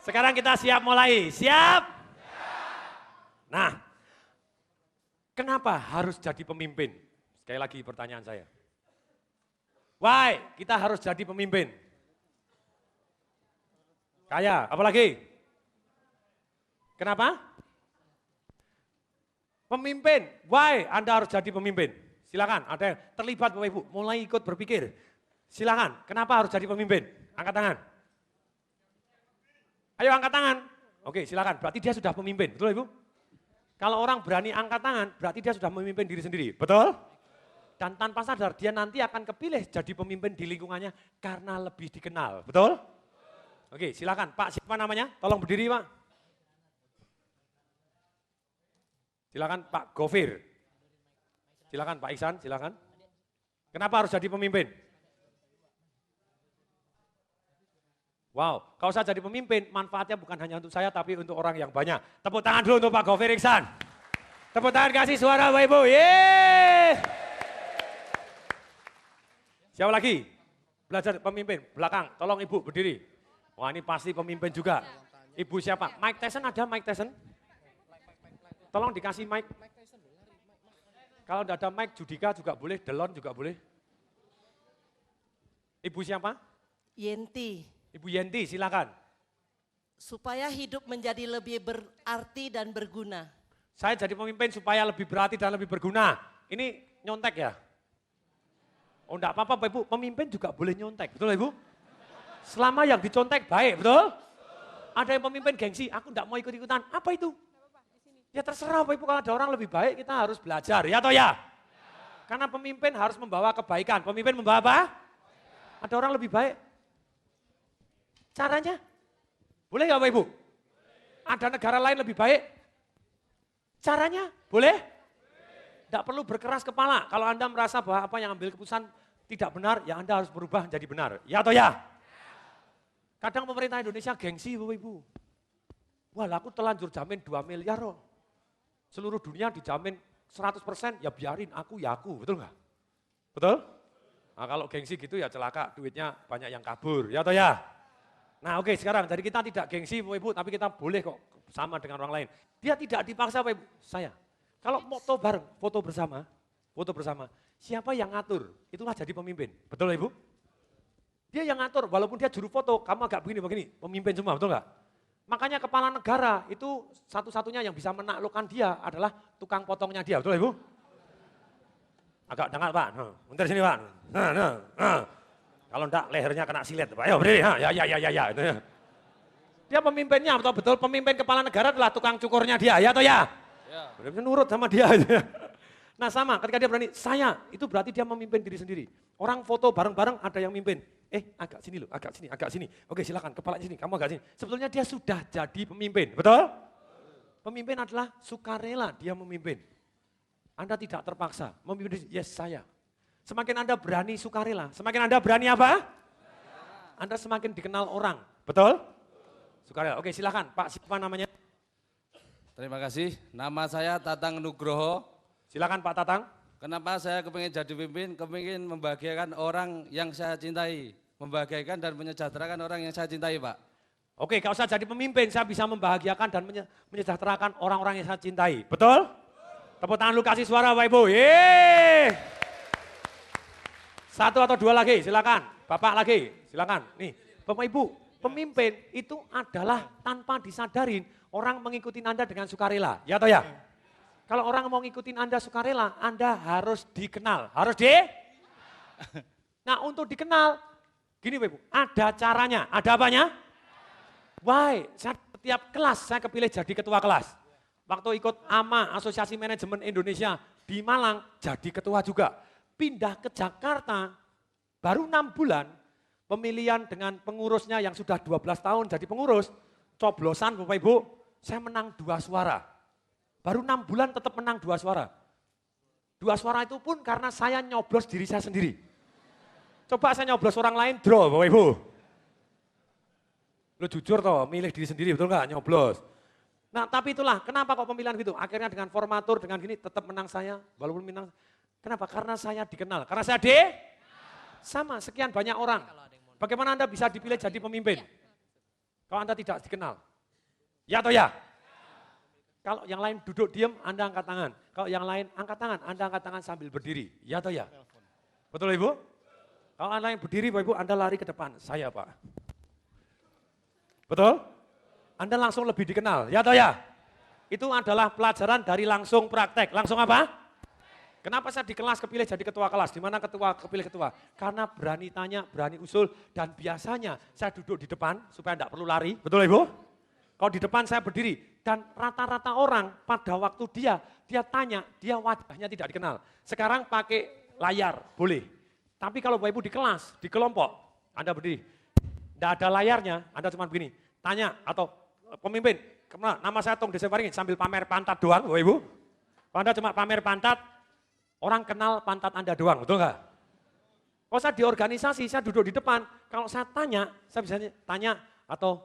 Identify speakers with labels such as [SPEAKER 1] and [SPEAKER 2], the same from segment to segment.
[SPEAKER 1] Sekarang kita siap mulai. Siap? Nah, kenapa harus jadi pemimpin? Sekali lagi pertanyaan saya. Why kita harus jadi pemimpin? Kaya, apalagi? Kenapa? Pemimpin, why Anda harus jadi pemimpin? Silakan, ada yang terlibat Bapak Ibu, mulai ikut berpikir. Silakan, kenapa harus jadi pemimpin? Angkat tangan. Ayo angkat tangan. Oke, silakan, berarti dia sudah pemimpin, betul Ibu? Kalau orang berani angkat tangan, berarti dia sudah memimpin diri sendiri, betul? Dan tanpa sadar dia nanti akan kepilih jadi pemimpin di lingkungannya karena lebih dikenal, betul? Oke, silakan Pak, siapa namanya? Tolong berdiri Pak. Silakan Pak Gofir. Silakan Pak Iksan, silakan. Kenapa harus jadi pemimpin? Wow, kalau saya jadi pemimpin, manfaatnya bukan hanya untuk saya, tapi untuk orang yang banyak. Tepuk tangan dulu untuk Pak Gofir Iksan. Tepuk tangan, kasih suara Bapak Ibu. Yeay! Siapa lagi? Belajar pemimpin, belakang, tolong Ibu berdiri. Wah ini pasti pemimpin juga. Ibu siapa? Mike Tyson ada Mike Tyson? Tolong dikasih mic. Kalau tidak ada mic, Judika juga boleh, Delon juga boleh. Ibu siapa?
[SPEAKER 2] Yenti.
[SPEAKER 1] Ibu Yenti, silakan.
[SPEAKER 2] Supaya hidup menjadi lebih berarti dan berguna.
[SPEAKER 1] Saya jadi pemimpin supaya lebih berarti dan lebih berguna. Ini nyontek ya? Oh enggak apa-apa Ibu, pemimpin juga boleh nyontek, betul Ibu? Selama yang dicontek baik, betul? Ada yang pemimpin gengsi, aku enggak mau ikut-ikutan, apa itu? Ya terserah Bapak Ibu, kalau ada orang lebih baik kita harus belajar, ya atau ya? Karena pemimpin harus membawa kebaikan. Pemimpin membawa apa? Ada orang lebih baik. Caranya? Boleh nggak Bapak Ibu? Ada negara lain lebih baik? Caranya? Boleh? Tidak perlu berkeras kepala. Kalau Anda merasa bahwa apa yang ambil keputusan tidak benar, ya Anda harus berubah menjadi benar. Ya atau ya? Kadang pemerintah Indonesia gengsi Bapak Ibu. Wah aku telanjur jamin 2 miliar loh. Seluruh dunia dijamin 100%, ya biarin aku ya aku, betul nggak? Betul? Nah kalau gengsi gitu ya celaka, duitnya banyak yang kabur, ya atau ya? Nah oke sekarang, jadi kita tidak gengsi Bapak Ibu, tapi kita boleh kok sama dengan orang lain. Dia tidak dipaksa Bapak Ibu, saya. Kalau foto bareng, foto bersama, siapa yang ngatur? Itulah jadi pemimpin, betul Ibu? Dia yang ngatur, walaupun dia juru foto, kamu agak begini, pemimpin semua, betul nggak? Makanya kepala negara itu satu-satunya yang bisa menaklukkan dia adalah tukang potongnya dia, betul Ibu? Agak dengar Pak, bentar sini Pak. Kalau enggak lehernya kena silet Pak, ayo berdiri, ya. Dia pemimpinnya, betul pemimpin kepala negara adalah tukang cukurnya dia, ya atau ya? Benar-benar nurut sama dia. Nah sama, ketika dia berani, saya, itu berarti dia memimpin diri sendiri. Orang foto bareng-bareng ada yang mimpin. Agak sini loh, agak sini. Oke silakan, kepala sini, kamu agak sini. Sebetulnya dia sudah jadi pemimpin, betul? Pemimpin adalah sukarela dia memimpin. Anda tidak terpaksa, memimpin diri, yes saya. Semakin Anda berani sukarela, semakin Anda berani apa? Anda semakin dikenal orang, betul? Sukarela, oke silakan Pak, siapa namanya?
[SPEAKER 3] Terima kasih, nama saya Tatang Nugroho.
[SPEAKER 1] Silakan Pak Tatang.
[SPEAKER 3] Kenapa saya kepingin jadi pemimpin? Kepingin membahagiakan orang yang saya cintai. Membahagiakan dan menyejahterakan orang yang saya cintai Pak.
[SPEAKER 1] Oke, kalau saya jadi pemimpin, saya bisa membahagiakan dan menyejahterakan orang-orang yang saya cintai. Betul? Tepuk tangan lu kasih suara Bapak Ibu. Yeay. 1 atau 2 lagi, silakan. Bapak lagi, silakan. Nih, Bapak Ibu, pemimpin itu adalah tanpa disadarin orang mengikuti Anda dengan sukarela. Ya atau ya? Kalau orang mau ngikutin Anda sukarela, Anda harus dikenal. Harus Nah untuk dikenal, gini Bapak Ibu, ada caranya. Ada apanya? Why? Setiap kelas saya kepilih jadi ketua kelas. Waktu ikut AMA, Asosiasi Manajemen Indonesia di Malang, jadi ketua juga. Pindah ke Jakarta, baru 6 bulan, pemilihan dengan pengurusnya yang sudah 12 tahun jadi pengurus, coblosan Bapak Ibu, saya menang 2 suara. Baru 6 bulan tetap menang 2 suara. 2 suara itu pun karena saya nyoblos diri saya sendiri. Coba saya nyoblos orang lain, draw Bapak Ibu. Lu jujur toh, milih diri sendiri, betul nggak? Nyoblos. Nah tapi itulah, kenapa kok pemilihan gitu? Akhirnya dengan formatur, dengan gini tetap menang saya, walaupun menang. Kenapa? Karena saya dikenal. Karena saya sama sekian banyak orang. Bagaimana Anda bisa dipilih jadi pemimpin? Kalau Anda tidak dikenal. Ya atau ya? Kalau yang lain duduk diam, Anda angkat tangan. Kalau yang lain angkat tangan, Anda angkat tangan sambil berdiri. Ya atau ya? Betul Ibu? Kalau Anda yang berdiri Bapak Ibu, Anda lari ke depan. Saya Pak. Betul? Anda langsung lebih dikenal. Ya atau ya? Itu adalah pelajaran dari langsung praktek. Langsung apa? Kenapa saya di kelas kepilih jadi ketua kelas? Di mana ketua kepilih ketua? Karena berani tanya, berani usul, dan biasanya saya duduk di depan supaya tidak perlu lari. Betul Ibu? Kalau di depan saya berdiri, dan rata-rata orang pada waktu dia tanya, dia wajahnya tidak dikenal. Sekarang pakai layar, boleh. Tapi kalau Bapak Ibu di kelas, di kelompok, Anda berdiri, tidak ada layarnya, Anda cuma begini, tanya atau pemimpin, nama saya Tung Deseparingin, sambil pamer pantat doang, Bapak Ibu. Kalau Anda cuma pamer pantat, orang kenal pantat Anda doang, betul nggak? Kalau saya di organisasi, saya duduk di depan, kalau saya tanya, saya bisa tanya atau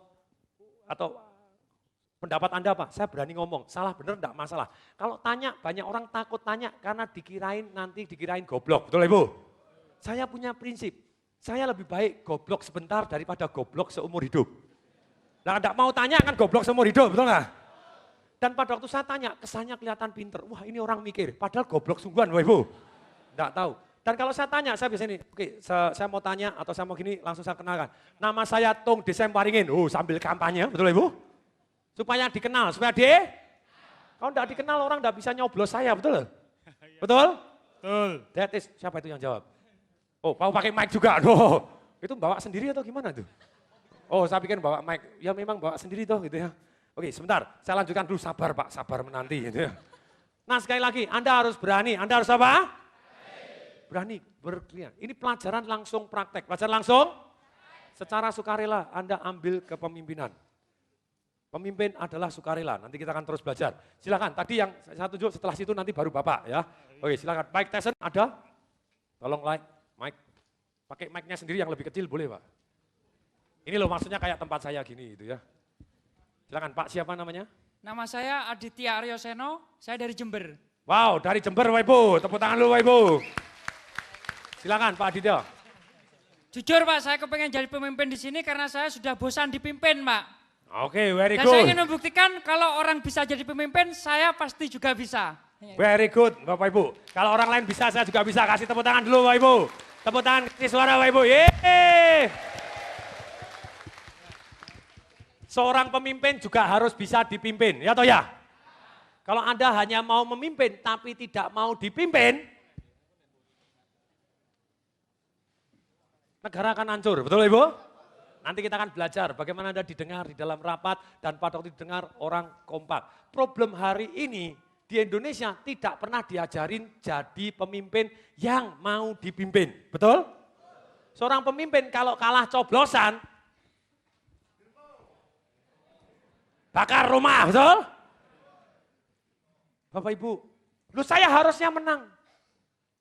[SPEAKER 1] pendapat Anda apa? Saya berani ngomong, salah benar enggak masalah. Kalau tanya, banyak orang takut tanya karena nanti dikirain goblok, betul Ibu? Saya punya prinsip, saya lebih baik goblok sebentar daripada goblok seumur hidup. Nah enggak mau tanya kan goblok seumur hidup, betul enggak? Dan pada waktu saya tanya, kesannya kelihatan pinter. Wah ini orang mikir, padahal goblok sungguhan Bapak Ibu. Enggak tahu. Dan kalau saya tanya, saya biasanya ini, oke saya mau tanya atau saya mau gini, langsung saya kenalkan. Nama saya Tung Deseparingin, sambil kampanye, betul Ibu? Supaya dikenal, supaya kalau enggak dikenal orang enggak bisa nyoblos saya, betul? Betul? Betul. That is, siapa itu yang jawab? Oh, mau pakai mic juga, itu bawa sendiri atau gimana tuh? Oh, saya pikir bawa mic, ya memang bawa sendiri toh gitu ya. Oke, sebentar, saya lanjutkan dulu, sabar Pak, sabar menanti gitu ya. Nah sekali lagi, Anda harus berani, Anda harus apa? Berani berkeliling. Ini pelajaran langsung praktek, pelajaran langsung secara sukarela Anda ambil kepemimpinan. Pemimpin adalah sukarela, nanti kita akan terus belajar. Silakan, tadi yang saya tunjuk setelah situ nanti baru Bapak ya. Oke silakan, Mike Tyson ada? Tolong mic. Pakai mic-nya sendiri yang lebih kecil boleh Pak? Ini loh maksudnya kayak tempat saya gini gitu ya. Silakan Pak, siapa namanya?
[SPEAKER 4] Nama saya Aditya Aryo Seno, saya dari Jember.
[SPEAKER 1] Wow, dari Jember Bapak Ibu, tepuk tangan dulu Bapak Ibu. Silakan Pak Aditya.
[SPEAKER 4] Jujur Pak, saya kepengen jadi pemimpin di sini karena saya sudah bosan dipimpin Pak.
[SPEAKER 1] Oke, very
[SPEAKER 4] Dan
[SPEAKER 1] good.
[SPEAKER 4] saya ingin membuktikan kalau orang bisa jadi pemimpin, saya pasti juga bisa.
[SPEAKER 1] Very good Bapak Ibu. Kalau orang lain bisa, saya juga bisa. Kasih tepuk tangan dulu Bapak Ibu. Tepuk tangan, kasih suara Bapak Ibu. Yeay. Seorang pemimpin juga harus bisa dipimpin, ya toh ya? Kalau Anda hanya mau memimpin tapi tidak mau dipimpin, negara akan hancur, betul Ibu? Nanti kita akan belajar bagaimana Anda didengar di dalam rapat dan pada waktu didengar orang kompak. Problem hari ini di Indonesia tidak pernah diajarin jadi pemimpin yang mau dipimpin, betul? Seorang pemimpin kalau kalah coblosan, bakar rumah, betul? Bapak Ibu, saya harusnya menang.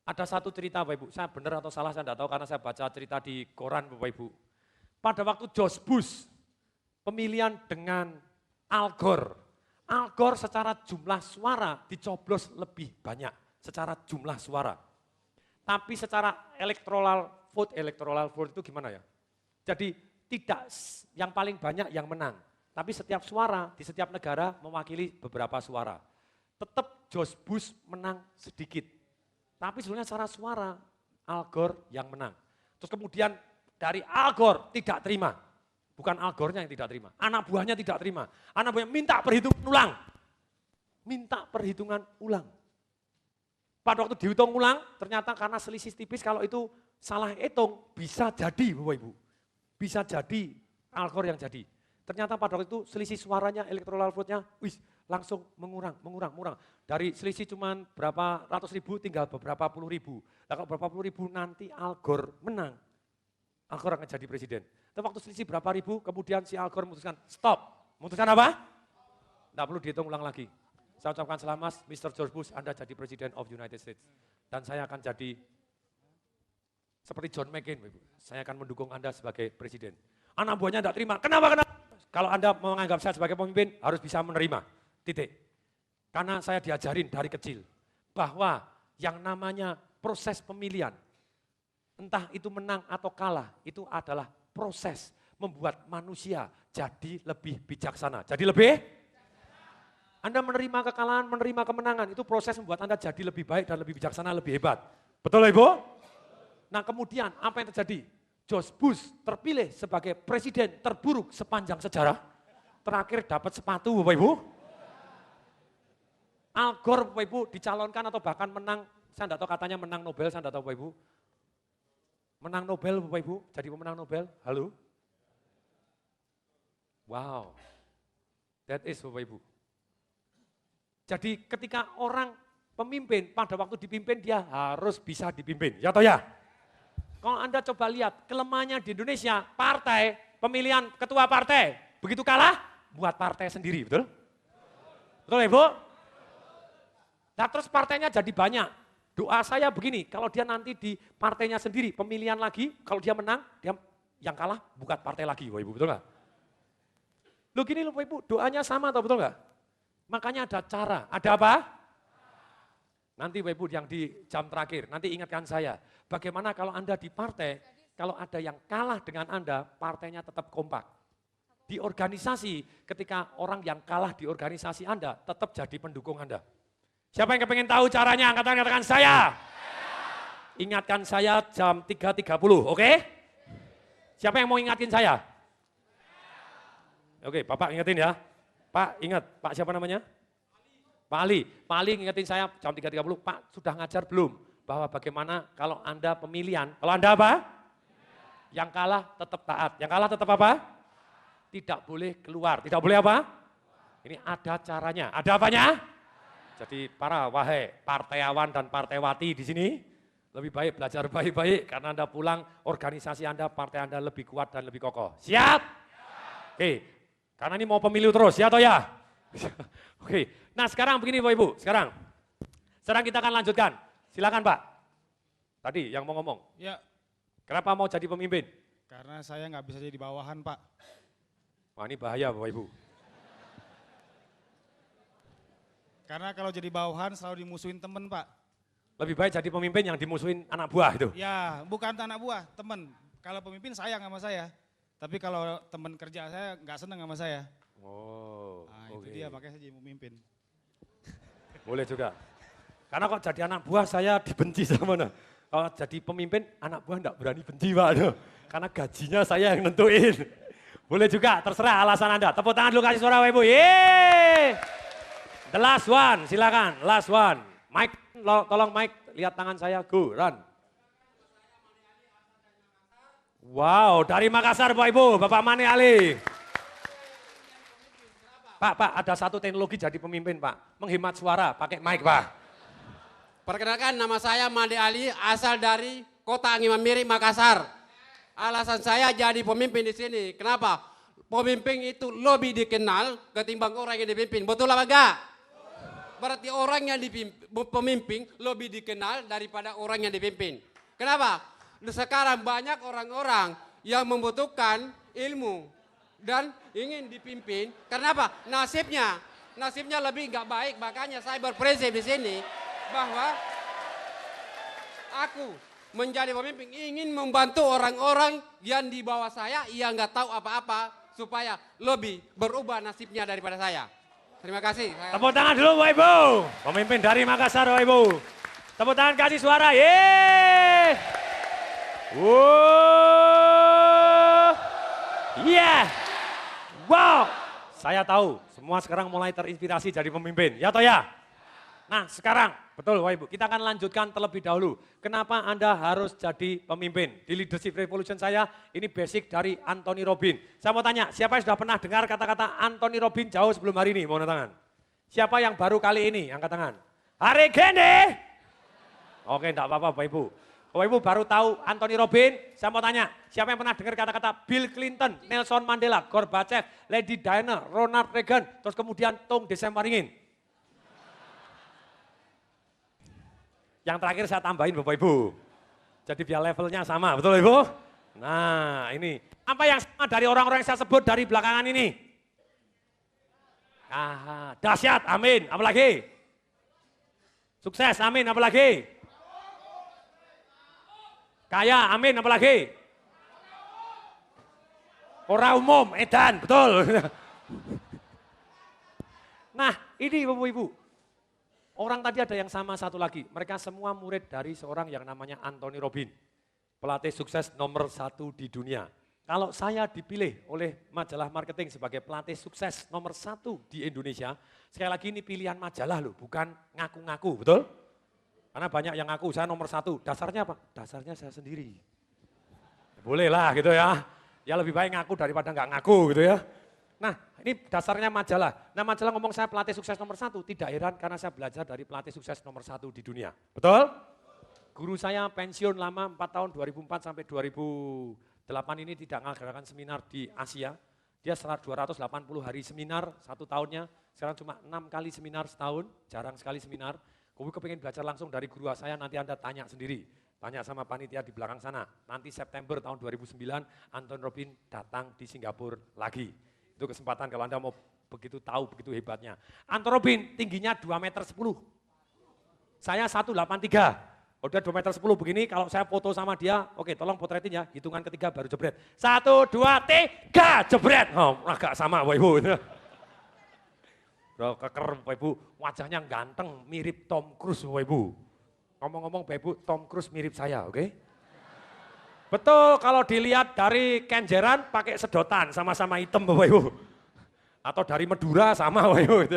[SPEAKER 1] Ada satu cerita Bapak Ibu, saya benar atau salah saya tidak tahu karena saya baca cerita di koran Bapak Ibu. Pada waktu George Bush pemilihan dengan Al Gore. Al Gore secara jumlah suara dicoblos lebih banyak secara jumlah suara. Tapi secara electoral vote itu gimana ya? Jadi tidak yang paling banyak yang menang. Tapi setiap suara di setiap negara mewakili beberapa suara. Tetap George Bush menang sedikit. Tapi sebenarnya secara suara Al Gore yang menang. Terus kemudian dari Al Gore tidak terima. Bukan Al Gore-nya yang tidak terima. Anak buahnya tidak terima. Anak buahnya minta perhitungan ulang. Minta perhitungan ulang. Pada waktu dihitung ulang, ternyata karena selisih tipis kalau itu salah hitung, bisa jadi Bapak Ibu. Bisa jadi Al Gore yang jadi. Ternyata pada waktu itu selisih suaranya, electoral vote-nya, langsung mengurang. Dari selisih cuma berapa ratus ribu, tinggal beberapa puluh ribu. Nah kalau berapa puluh ribu nanti Al Gore menang. Al Gore akan jadi presiden. Tapi waktu selisih berapa ribu, kemudian si Al Gore memutuskan stop. Memutuskan apa? Tidak perlu dihitung ulang lagi. Saya ucapkan selamat, Mr. George Bush, Anda jadi President of United States. Dan saya akan jadi seperti John McCain, saya akan mendukung Anda sebagai presiden. Anak buahnya tidak terima. Kenapa? Kalau Anda menganggap saya sebagai pemimpin, harus bisa menerima. Titik. Karena saya diajarin dari kecil bahwa yang namanya proses pemilihan, entah itu menang atau kalah, itu adalah proses. membuat manusia jadi lebih bijaksana. Jadi lebih? Anda menerima kekalahan, menerima kemenangan, itu proses membuat Anda jadi lebih baik dan lebih bijaksana, lebih hebat. Betul Ibu? Nah kemudian apa yang terjadi? George Bush terpilih sebagai presiden terburuk sepanjang sejarah. Terakhir dapat sepatu Bapak Ibu. Al Gore Bapak Ibu dicalonkan atau bahkan menang, saya tidak tahu katanya menang Nobel, saya tidak tahu Bapak Ibu. Menang Nobel Bapak Ibu, jadi pemenang Nobel, halo? Wow, that is Bapak Ibu. Jadi ketika orang pemimpin, pada waktu dipimpin dia harus bisa dipimpin, ya toh ya? Kalau Anda coba lihat kelemahannya di Indonesia, partai, pemilihan ketua partai, begitu kalah, buat partai sendiri, betul? Betul Ibu? Nah terus partainya jadi banyak. Doa saya begini, kalau dia nanti di partainya sendiri, pemilihan lagi, kalau dia menang, dia yang kalah bukan partai lagi, Bapak Ibu, betul nggak? Loh gini loh Bapak Ibu, doanya sama atau betul nggak? Makanya ada cara, ada apa? Nanti Bapak Ibu yang di jam terakhir, nanti ingatkan saya, bagaimana kalau Anda di partai, kalau ada yang kalah dengan Anda, partainya tetap kompak. Di organisasi, ketika orang yang kalah di organisasi Anda, tetap jadi pendukung Anda. Siapa yang kepengen tahu caranya? Angkat tangan, katakan saya. Ingatkan saya jam 3.30, oke? Siapa yang mau ingatin saya? Oke, Bapak ingetin ya. Pak ingat, Pak siapa namanya? Pak Ali. Pak Ali ingetin saya jam 3.30, Pak sudah ngajar belum? Bahwa bagaimana kalau Anda pemilihan, kalau Anda apa? Yang kalah tetap taat, yang kalah tetap apa? Tidak boleh keluar, tidak boleh apa? Ini ada caranya, ada apanya? Jadi para wahai partaiawan dan partaiwati di sini, lebih baik belajar baik-baik karena Anda pulang organisasi Anda, partai Anda lebih kuat dan lebih kokoh. Siap? Oke, karena ini mau pemilu terus ya atau ya? Oke, nah sekarang begini Bapak Ibu, sekarang kita akan lanjutkan. Silakan Pak. Tadi yang mau ngomong.
[SPEAKER 5] Ya,
[SPEAKER 1] Kenapa mau jadi pemimpin?
[SPEAKER 5] karena saya nggak bisa jadi bawahan Pak.
[SPEAKER 1] Wah ini bahaya Bapak Ibu.
[SPEAKER 5] Karena kalau jadi bawahan selalu dimusuhin temen Pak.
[SPEAKER 1] Lebih baik jadi pemimpin yang dimusuhin anak buah itu.
[SPEAKER 5] Ya, bukan anak buah, temen. Kalau pemimpin sayang sama saya. Tapi kalau temen kerja saya nggak seneng sama saya.
[SPEAKER 1] Oh,
[SPEAKER 5] Nah, itu
[SPEAKER 1] oke.
[SPEAKER 5] dia makanya saya jadi pemimpin.
[SPEAKER 1] Boleh juga. Karena kok jadi anak buah saya dibenci sama mana. Kalau jadi pemimpin anak buah enggak berani benci Pak. Aduh. Karena gajinya saya yang nentuin. Boleh juga, terserah alasan Anda. Tepuk tangan dulu kasih suara Bapak Ibu. Yeay! The last one, silakan. Last one. Mike, tolong Mike, lihat tangan saya. Go, run. Wow, dari Makassar Bapak Ibu, Bapak Mani Ali. Pak, ada satu teknologi jadi pemimpin Pak. Menghemat suara, pakai mic Pak.
[SPEAKER 6] Perkenalkan nama saya Made Ali, asal dari Kota Angin Mamiri, Makassar. Alasan saya jadi pemimpin di sini. Kenapa? Pemimpin itu lebih dikenal ketimbang orang yang dipimpin. Betul apa enggak? Berarti orang yang pemimpin lebih dikenal daripada orang yang dipimpin. Kenapa? Sekarang banyak orang-orang yang membutuhkan ilmu dan ingin dipimpin. Karena apa? Nasibnya lebih nggak baik. Makanya saya berprinsip di sini bahwa aku menjadi pemimpin ingin membantu orang-orang yang di bawah saya yang nggak tahu apa-apa supaya lebih berubah nasibnya daripada saya. Terima kasih.
[SPEAKER 1] Tepuk tangan dulu Bapak Ibu. Pemimpin dari Makassar Bapak Ibu. Tepuk tangan kasih suara. Yeay. Wow. Iya. Wow. Saya tahu semua sekarang mulai terinspirasi jadi pemimpin. Ya toh ya? Nah sekarang, betul Bapak Ibu, kita akan lanjutkan terlebih dahulu. Kenapa Anda harus jadi pemimpin? Di Leadership Revolution saya, ini basic dari Anthony Robbins. Saya mau tanya, siapa yang sudah pernah dengar kata-kata Anthony Robbins jauh sebelum hari ini? Mau angkat tangan. Siapa yang baru kali ini? Angkat tangan. Hari gini? Oke, enggak apa-apa Bapak Ibu. Bapak Ibu baru tahu Anthony Robbins, saya mau tanya, siapa yang pernah dengar kata-kata Bill Clinton, Nelson Mandela, Gorbachev, Lady Diana, Ronald Reagan, terus kemudian Tung Desem-Waringin? Yang terakhir saya tambahin Bapak Ibu. Jadi biar levelnya sama, betul Ibu? Nah ini, apa yang sama dari orang-orang yang saya sebut dari belakangan ini? Ah, dahsyat, amin, apalagi? Sukses, amin, apalagi? Kaya, amin, apalagi? Ora umum, edan, betul. Nah, ini Bapak-Ibu. Orang tadi ada yang sama satu lagi. Mereka semua murid dari seorang yang namanya Anthony Robbins. Pelatih sukses nomor 1 di dunia. Kalau saya dipilih oleh majalah marketing sebagai pelatih sukses nomor 1 di Indonesia, sekali lagi ini pilihan majalah loh, bukan ngaku-ngaku, betul? Karena banyak yang ngaku, saya nomor 1. Dasarnya apa? Dasarnya saya sendiri. Boleh lah gitu ya. Ya lebih baik ngaku daripada nggak ngaku gitu ya. Nah ini dasarnya majalah. Nah majalah ngomong saya pelatih sukses nomor 1. Tidak heran karena saya belajar dari pelatih sukses nomor 1 di dunia. Betul? Guru saya pensiun lama 4 tahun 2004 sampai 2008 ini tidak mengadakan seminar di Asia. Dia 280 hari seminar 1 tahunnya. Sekarang cuma 6 kali seminar setahun, jarang sekali seminar. Kamu kepengen belajar langsung dari guru saya, nanti Anda tanya sendiri. Tanya sama panitia di belakang sana. Nanti September tahun 2009, Anthony Robbins datang di Singapura lagi. Itu kesempatan kalau Anda mau begitu tahu, begitu hebatnya. Anthony Robbins tingginya 2,10 meter. Saya 1,83. Udah 2,10 meter begini, kalau saya foto sama dia, oke tolong potretin ya, hitungan ketiga baru jebret. 1, 2, 3, jebret. Oh, agak sama Bapak Ibu. Udah keker Bapak Ibu, wajahnya ganteng, mirip Tom Cruise Bapak Ibu. Ngomong-ngomong Bapak Ibu, Tom Cruise mirip saya, oke? Betul, kalau dilihat dari kenjeran pakai sedotan, sama-sama hitam Bapak Ibu. Atau dari Madura sama Bapak Ibu. Gitu.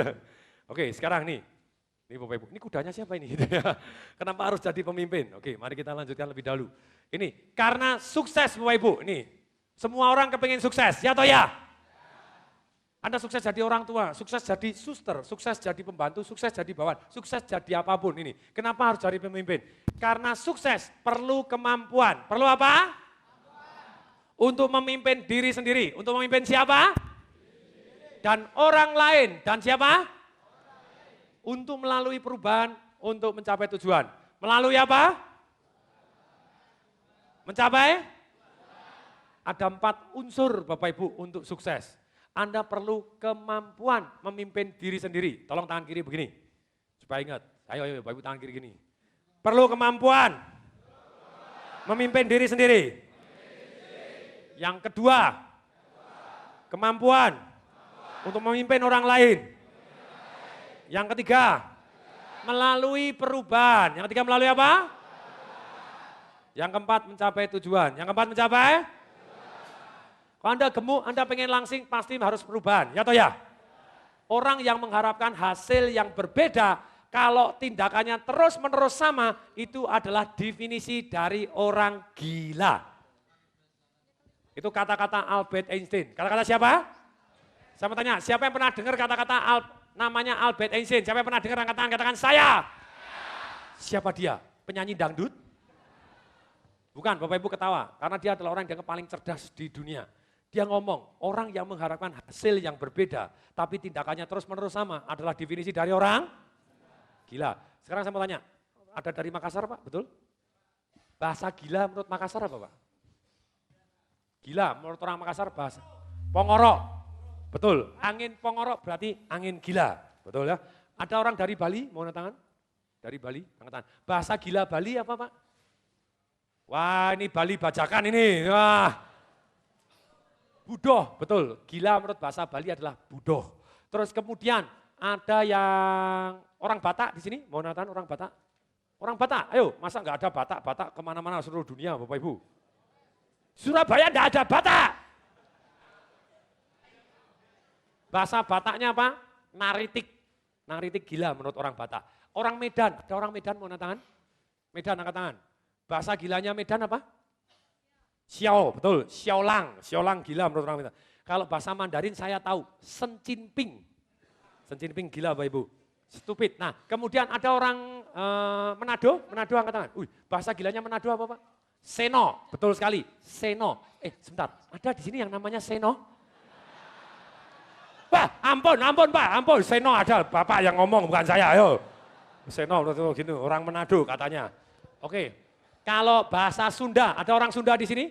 [SPEAKER 1] Oke, sekarang nih, ini Bapak Ibu, ini kudanya siapa ini? Gitu ya. Kenapa harus jadi pemimpin? Oke, mari kita lanjutkan lebih dahulu. Ini, karena sukses Bapak Ibu, ini, semua orang kepingin sukses, ya atau ya? Anda sukses jadi orang tua, sukses jadi suster, sukses jadi pembantu, sukses jadi bawahan, sukses jadi apapun ini. Kenapa harus jadi pemimpin? Karena sukses perlu kemampuan. Perlu apa? Untuk memimpin diri sendiri. Untuk memimpin siapa? Dan orang lain. Dan siapa? Untuk melalui perubahan, untuk mencapai tujuan. Melalui apa? Mencapai? Ada 4 unsur Bapak Ibu untuk sukses. Anda perlu kemampuan memimpin diri sendiri. Tolong tangan kiri begini. Supaya ingat. Ayo Bapak Ibu tangan kiri gini. Perlu kemampuan memimpin diri sendiri. Yang kedua, kemampuan untuk memimpin orang lain. Yang ketiga, melalui perubahan. Yang ketiga melalui apa? Yang keempat mencapai tujuan. Yang keempat mencapai? Kalau Anda gemuk, Anda pengen langsing, pasti harus perubahan, ya toh ya? Orang yang mengharapkan hasil yang berbeda, kalau tindakannya terus-menerus sama, itu adalah definisi dari orang gila. Itu kata-kata Albert Einstein. Kata-kata siapa? Saya mau tanya, siapa yang pernah dengar kata-kata namanya Albert Einstein? Siapa yang pernah dengar angkat tangan, katakan saya? Siapa dia? Penyanyi dangdut? Bukan, Bapak Ibu ketawa, karena dia adalah orang yang paling cerdas di dunia. Dia ngomong, orang yang mengharapkan hasil yang berbeda, tapi tindakannya terus-menerus sama, adalah definisi dari orang gila. Sekarang saya mau tanya, ada dari Makassar Pak, betul? Bahasa gila menurut Makassar apa Pak? Gila menurut orang Makassar bahasa pongorok, betul. Angin pongorok berarti angin gila, betul ya. Ada orang dari Bali, mau angkat tangan? Dari Bali, angkat tangan. Bahasa gila Bali apa Pak? Wah ini Bali bajakan ini, wah. Budoh, betul. Gila menurut bahasa Bali adalah budoh. Terus kemudian ada yang orang Batak di sini, mau nonton orang Batak? Orang Batak, ayo masa nggak ada Batak kemana-mana seluruh dunia Bapak Ibu. Surabaya nggak ada Batak. Bahasa Bataknya apa? Naritik. Naritik gila menurut orang Batak. Orang Medan, ada orang Medan mau nonton? Medan angkat tangan. Bahasa gilanya Medan apa? Xiao, betul. Xiaolang gila menurut orang Medan. Kalau bahasa Mandarin saya tahu, Sen Jinping. Sen Jinping gila Bapak Ibu. Stupid. Nah, kemudian ada orang Manado angkat tangan. Bahasa gilanya Manado apa Pak? Seno, betul sekali. Seno. Sebentar, ada di sini yang namanya Seno? Pak, ampun Pak, Seno ada. Bapak yang ngomong bukan saya, ayo. Seno, gitu, orang Manado katanya. Oke. Kalau bahasa Sunda, ada orang Sunda di sini?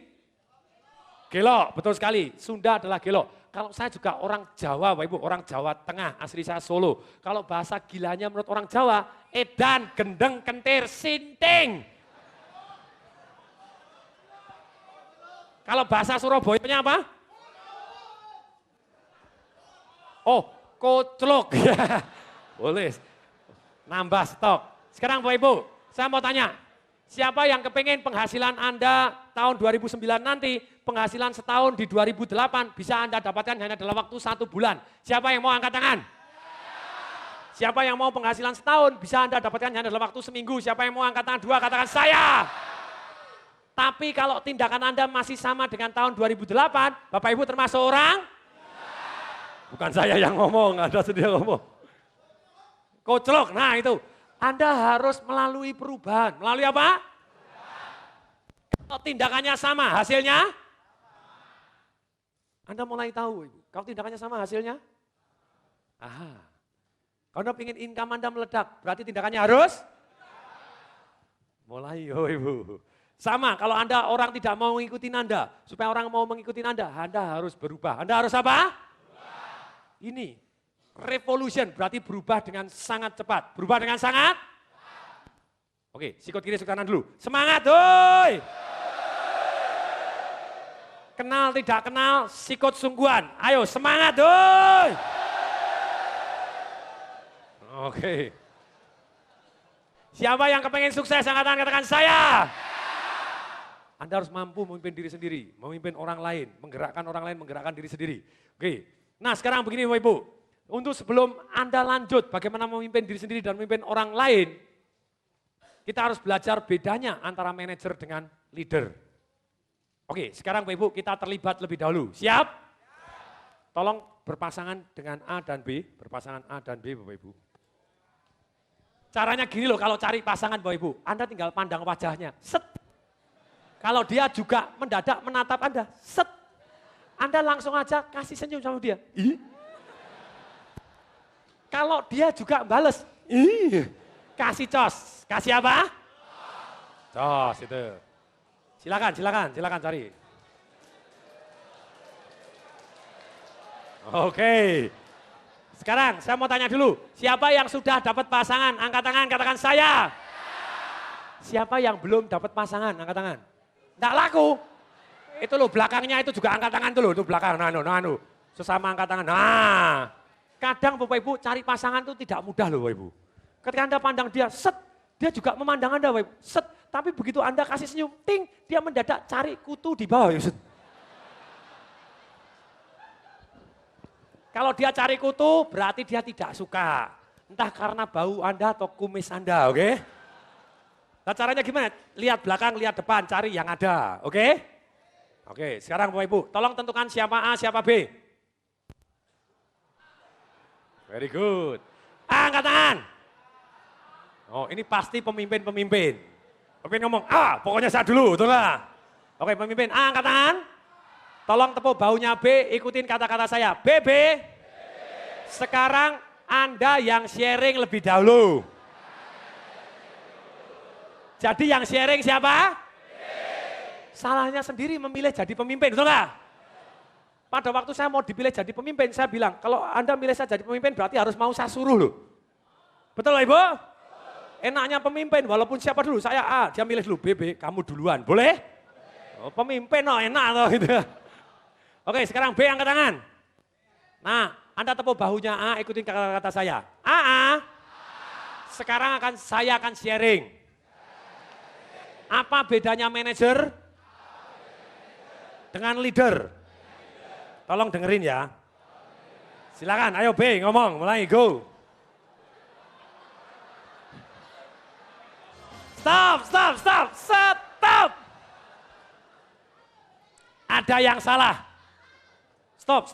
[SPEAKER 1] Gelo, betul sekali. Sunda adalah gelo. Kalau saya juga orang Jawa, Bapak Ibu, orang Jawa Tengah, asli saya Solo. Kalau bahasa gilanya menurut orang Jawa, edan, gendeng, kentir, sinting. Kalau bahasa Surabaya-nya apa? Oh, koclok. Boleh. Nambah stok. Sekarang Bapak Ibu, saya mau tanya. Siapa yang kepengen penghasilan Anda tahun 2009 nanti, penghasilan setahun di 2008 bisa Anda dapatkan hanya dalam waktu 1 bulan. Siapa yang mau angkat tangan? Siapa yang mau penghasilan setahun bisa Anda dapatkan hanya dalam waktu seminggu. Siapa yang mau angkat tangan? 2, katakan saya. Tapi kalau tindakan Anda masih sama dengan tahun 2008, Bapak Ibu termasuk orang? Bukan saya yang ngomong, Anda sendiri yang ngomong. Koclok, nah itu. Anda harus melalui perubahan. Melalui apa? Kalau tindakannya sama, hasilnya? Anda mulai tahu, Ibu. Kalau tindakannya sama, hasilnya? Aha. Kalau Anda ingin income Anda meledak, berarti tindakannya harus? Mulai, oh Ibu. Sama, kalau Anda orang tidak mau mengikuti Anda, supaya orang mau mengikuti Anda harus berubah. Anda harus apa? Ini. Revolution berarti berubah dengan sangat cepat. Berubah dengan sangat? Oke, sikut kiri, sikut kanan dulu. Semangat, doi! Kenal tidak kenal, sikut sungguhan. Ayo, semangat, doi! Oke. Siapa yang kepengen sukses, angkat tangan, katakan saya. Anda harus mampu memimpin diri sendiri, memimpin orang lain, menggerakkan orang lain, menggerakkan diri sendiri. Oke, nah sekarang begini Bapak Ibu. Untuk sebelum Anda lanjut bagaimana memimpin diri sendiri dan memimpin orang lain, kita harus belajar bedanya antara manajer dengan leader. Oke, sekarang Bapak Ibu kita terlibat lebih dahulu. Siap? Tolong berpasangan dengan A dan B, berpasangan A dan B Bapak Ibu. Caranya gini loh, kalau cari pasangan Bapak Ibu, Anda tinggal pandang wajahnya, set. Kalau dia juga mendadak menatap Anda, set. Anda langsung aja kasih senyum sama dia. Ih. Kalau dia juga bales, kasih cos. Kasih apa? Cos itu. Silakan cari. Oke. Sekarang saya mau tanya dulu, siapa yang sudah dapat pasangan? Angkat tangan, katakan saya. Siapa yang belum dapat pasangan? Angkat tangan. Nggak laku. Itu loh belakangnya itu juga angkat tangan tuh loh, itu belakang. Nah, sesama angkat tangan. Nah. Kadang Bapak Ibu cari pasangan itu tidak mudah loh Bapak Ibu. Ketika Anda pandang dia, set, dia juga memandang Anda Bapak Ibu, set. Tapi begitu Anda kasih senyum, ting, dia mendadak cari kutu di bawah. Set. Kalau dia cari kutu, berarti dia tidak suka. Entah karena bau Anda atau kumis Anda, oke? Nah caranya gimana? Lihat belakang, lihat depan, cari yang ada, oke? Oke, sekarang Bapak Ibu, tolong tentukan siapa A, siapa B. Very good. Angkat tangan. Oh ini pasti pemimpin. Pemimpin ngomong, pokoknya saya dulu, betul nggak? Oke pemimpin, angkat tangan. Tolong tepuk baunya B, ikutin kata-kata saya. B. Sekarang Anda yang sharing lebih dahulu. Jadi yang sharing siapa? Salahnya sendiri memilih jadi pemimpin, betul nggak? Pada waktu saya mau dipilih jadi pemimpin, saya bilang, kalau Anda milih saya jadi pemimpin berarti harus mau saya suruh loh. Betul lah Ibu? Enaknya pemimpin, walaupun siapa dulu, saya A, dia milih dulu, B, kamu duluan, boleh? Oh, pemimpin, enak loh gitu. Oke, sekarang B angkat tangan. Nah, Anda tepuk bahunya A, ikutin kata-kata saya. A. Sekarang saya akan sharing. Apa bedanya manajer dengan leader? Tolong dengerin ya. Silakan, ayo B ngomong, mulai go. Stop. Ada yang salah. Stop.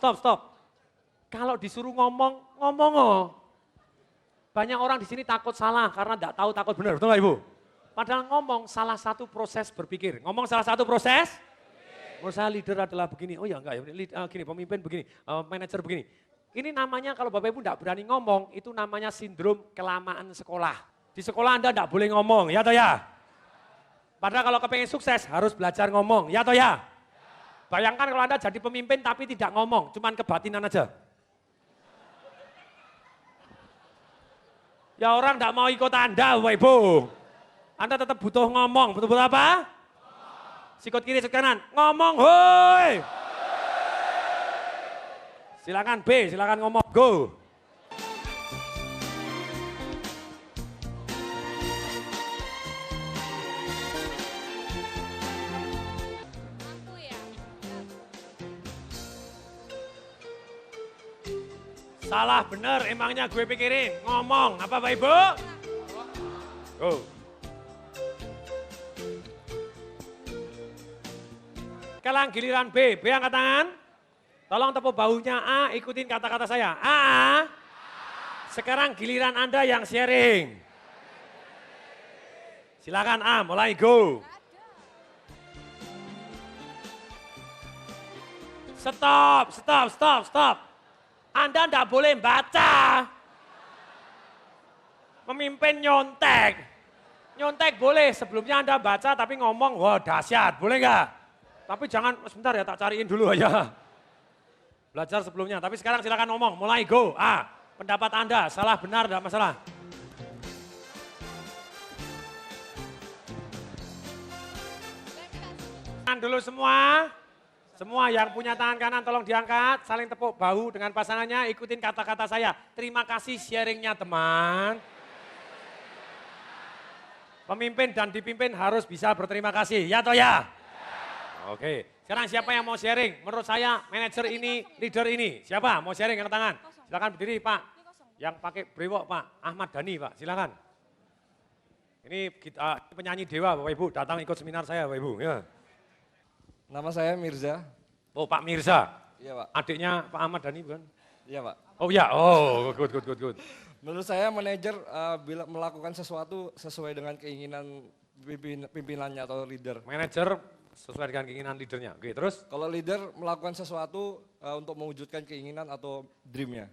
[SPEAKER 1] Kalau disuruh ngomong oh. Banyak orang di sini takut salah karena enggak tahu takut benar, betul nggak Ibu? Padahal ngomong salah satu proses berpikir. Ngomong salah satu proses. Menurut saya leader adalah begini, oh ya enggak ya, gini pemimpin begini, manajer begini. Ini namanya kalau Bapak Ibu enggak berani ngomong, itu namanya sindrom kelamaan sekolah. Di sekolah Anda enggak boleh ngomong, ya toh ya? Padahal kalau kepengen sukses harus belajar ngomong, ya toh ya? Bayangkan kalau Anda jadi pemimpin tapi tidak ngomong, cuman kebatinan aja. Ya orang enggak mau ikut Anda Bapak Ibu. Anda tetap butuh ngomong, betul-betul apa? Sikut kiri, sikut kanan. Ngomong, hoi. Silakan B, silakan ngomong, go.
[SPEAKER 7] Aku ya.
[SPEAKER 1] Salah bener, emangnya gue pikirin. Ngomong, apa Pak Ibu? Go. Sekarang giliran B, B angkat tangan. Tolong tepuk bahunya A, ikutin kata-kata saya. A. Sekarang giliran Anda yang sharing. Silakan A, mulai go. Stop. Anda enggak boleh baca. Pemimpin nyontek. Nyontek boleh, sebelumnya Anda baca tapi ngomong, wah dahsyat, boleh nggak? Tapi jangan, sebentar ya tak cariin dulu aja. Belajar sebelumnya, tapi sekarang silakan ngomong, mulai go. A, pendapat Anda, salah benar enggak masalah. Tangan dulu semua. Semua yang punya tangan kanan tolong diangkat, saling tepuk bahu dengan pasangannya, ikutin kata-kata saya. Terima kasih sharingnya teman. Pemimpin dan dipimpin harus bisa berterima kasih, ya toh ya? Oke, sekarang siapa yang mau sharing? Menurut saya manajer ini, leader ini, siapa mau sharing angkat tangan? Silakan berdiri Pak, yang pakai brewok Pak, Ahmad Dhani Pak, silakan. Ini kita, penyanyi Dewa Bapak Ibu, datang ikut seminar saya Bapak Ibu. Ya.
[SPEAKER 8] Nama saya Mirza.
[SPEAKER 1] Oh Pak Mirza,
[SPEAKER 8] Iya Pak.
[SPEAKER 1] adiknya Pak Ahmad Dhani bukan?
[SPEAKER 8] Iya Pak.
[SPEAKER 1] Oh ya, oh good.
[SPEAKER 8] Menurut saya manajer bila melakukan sesuatu sesuai dengan keinginan pimpinannya atau leader.
[SPEAKER 1] Manajer sesuai dengan keinginan leadernya. Oke, terus
[SPEAKER 8] Kalau leader melakukan sesuatu untuk mewujudkan keinginan atau dreamnya.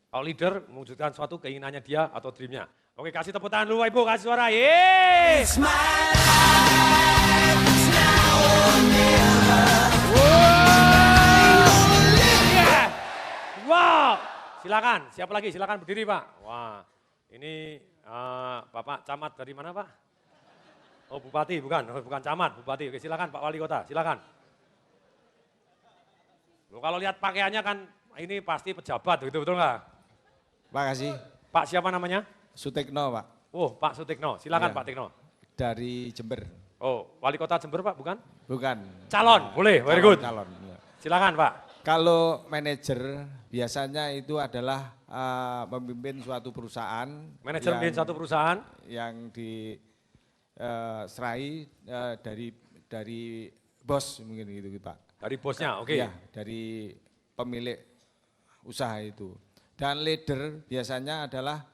[SPEAKER 1] kalau leader mewujudkan suatu keinginannya dia atau dreamnya. Oke, kasih tepuk tangan dulu Ibu, kasih suara. Yeay! Yeah. Wow, silakan. Siapa lagi? Silakan berdiri Pak. Wah, ini Bapak Camat dari mana Pak? Oh Bupati, bukan Camat, Bupati. Oke, silakan Pak Wali Kota, silakan. Loh, kalau lihat pakaiannya kan ini pasti pejabat, betul nggak?
[SPEAKER 5] Makasih.
[SPEAKER 1] Pak siapa namanya?
[SPEAKER 5] Sutekno Pak,
[SPEAKER 1] Oh Pak Sutikno, silakan
[SPEAKER 5] Iya.
[SPEAKER 1] Pak Tikno.
[SPEAKER 5] dari Jember.
[SPEAKER 1] Oh Wali Kota Jember Pak, bukan?
[SPEAKER 5] Bukan.
[SPEAKER 1] Calon, boleh, very good.
[SPEAKER 5] Calon. Ya.
[SPEAKER 1] Silakan Pak.
[SPEAKER 5] Kalau manajer biasanya itu adalah memimpin suatu perusahaan.
[SPEAKER 1] Manajer
[SPEAKER 5] yang-
[SPEAKER 1] memimpin satu perusahaan.
[SPEAKER 5] Yang diserai dari bos mungkin gitu Pak.
[SPEAKER 1] Dari bosnya, oke.
[SPEAKER 5] Ya, dari pemilik usaha itu. Dan leader biasanya adalah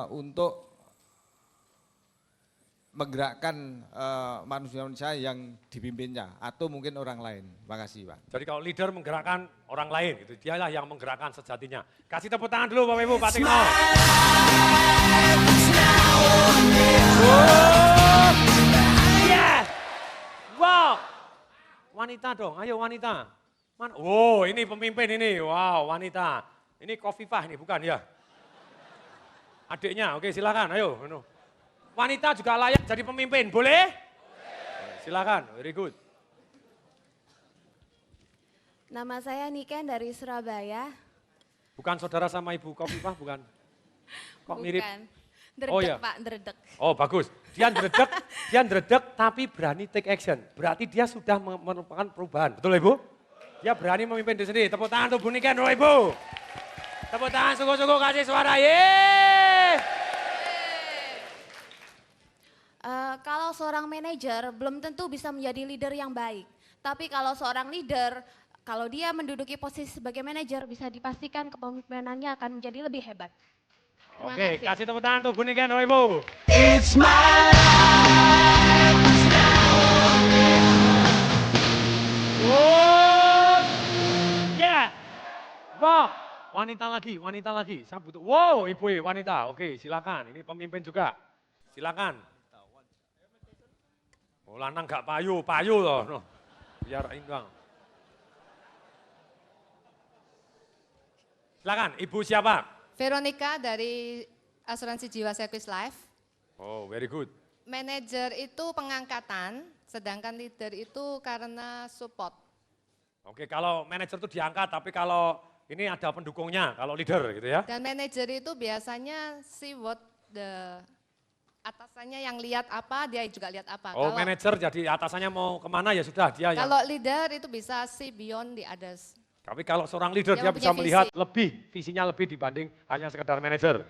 [SPEAKER 5] untuk menggerakkan manusia-manusia yang dipimpinnya atau mungkin orang lain. Makasih Pak.
[SPEAKER 1] Jadi kalau leader menggerakkan orang lain, itu dialah yang menggerakkan sejatinya. Kasih tepuk tangan dulu Bapak Ibu, Pak Tikno. Yes! Wow! Wanita dong, ayo wanita. Oh ini pemimpin ini, wow wanita. Ini Kofifah ini bukan ya? Adiknya, oke silakan, ayo. Wanita juga layak jadi pemimpin, boleh? Silakan, very good.
[SPEAKER 7] Nama saya Niken dari Surabaya.
[SPEAKER 1] Bukan saudara sama Ibu Kofifah, bukan? Kok mirip?
[SPEAKER 7] Bukan. Dredeg
[SPEAKER 1] Oh, iya.
[SPEAKER 7] Pak, dredeg.
[SPEAKER 1] Oh bagus, dia ndredeg tapi berani take action. Berarti dia sudah merupakan perubahan, betul Ibu? Dia berani memimpin diri sendiri. Tepuk tangan untuk Bu Niken, Ibu. Tepuk tangan sungguh-sungguh kasih suara, yeay!
[SPEAKER 7] Kalau seorang manajer belum tentu bisa menjadi leader yang baik. Tapi kalau seorang leader, kalau dia menduduki posisi sebagai manajer, bisa dipastikan kepemimpinannya akan menjadi lebih hebat. Terima
[SPEAKER 1] Oke,
[SPEAKER 7] kasih.
[SPEAKER 1] kasih tepuk tangan untuk Bu Niken, Ibu. Yeah. Wow, wanita lagi. Saya butuh. Wow, Ibu wanita. Oke, silakan. Ini pemimpin juga. Silakan. Oh, lanang gak payu loh. No. Biar imbang. Silakan, Ibu siapa?
[SPEAKER 9] Veronica dari Asuransi Jiwa Service Life.
[SPEAKER 1] Oh, very good.
[SPEAKER 9] Manajer itu pengangkatan, sedangkan leader itu karena support.
[SPEAKER 1] Oke, kalau manajer itu diangkat, tapi kalau ini ada pendukungnya, kalau leader gitu ya.
[SPEAKER 9] Dan manajer itu biasanya see what the atasannya yang lihat apa, dia juga lihat apa.
[SPEAKER 1] Oh, manajer jadi atasannya mau kemana ya sudah dia yang.
[SPEAKER 9] Kalau leader itu bisa see beyond the others.
[SPEAKER 1] Tapi kalau seorang leader dia
[SPEAKER 9] Dia
[SPEAKER 1] bisa
[SPEAKER 9] punya
[SPEAKER 1] melihat lebih, visinya lebih dibanding hanya sekedar manajer.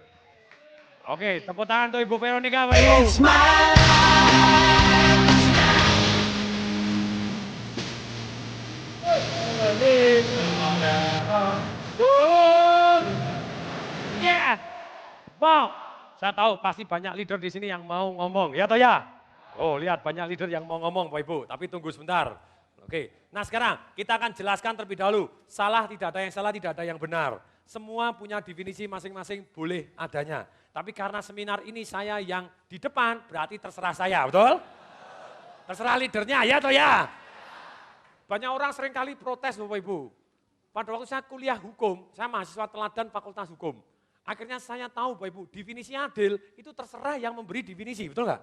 [SPEAKER 1] Oke, tepuk tangan untuk Ibu Veronica, Pak Ibu. Yeah. Mau. Saya tahu pasti banyak leader di sini yang mau ngomong, ya toh ya? Oh, lihat banyak leader yang mau ngomong, Pak Ibu, tapi tunggu sebentar. Oke, nah sekarang kita akan jelaskan terlebih dahulu. Salah tidak ada yang salah, tidak ada yang benar. Semua punya definisi masing-masing boleh adanya. Tapi karena seminar ini saya yang di depan, berarti terserah saya, betul? Terserah leadernya, ya toh ya? Banyak orang seringkali protes Bapak Ibu. Pada waktu saya kuliah hukum, saya mahasiswa teladan Fakultas Hukum. Akhirnya saya tahu Bapak Ibu, definisi adil itu terserah yang memberi definisi, betul nggak?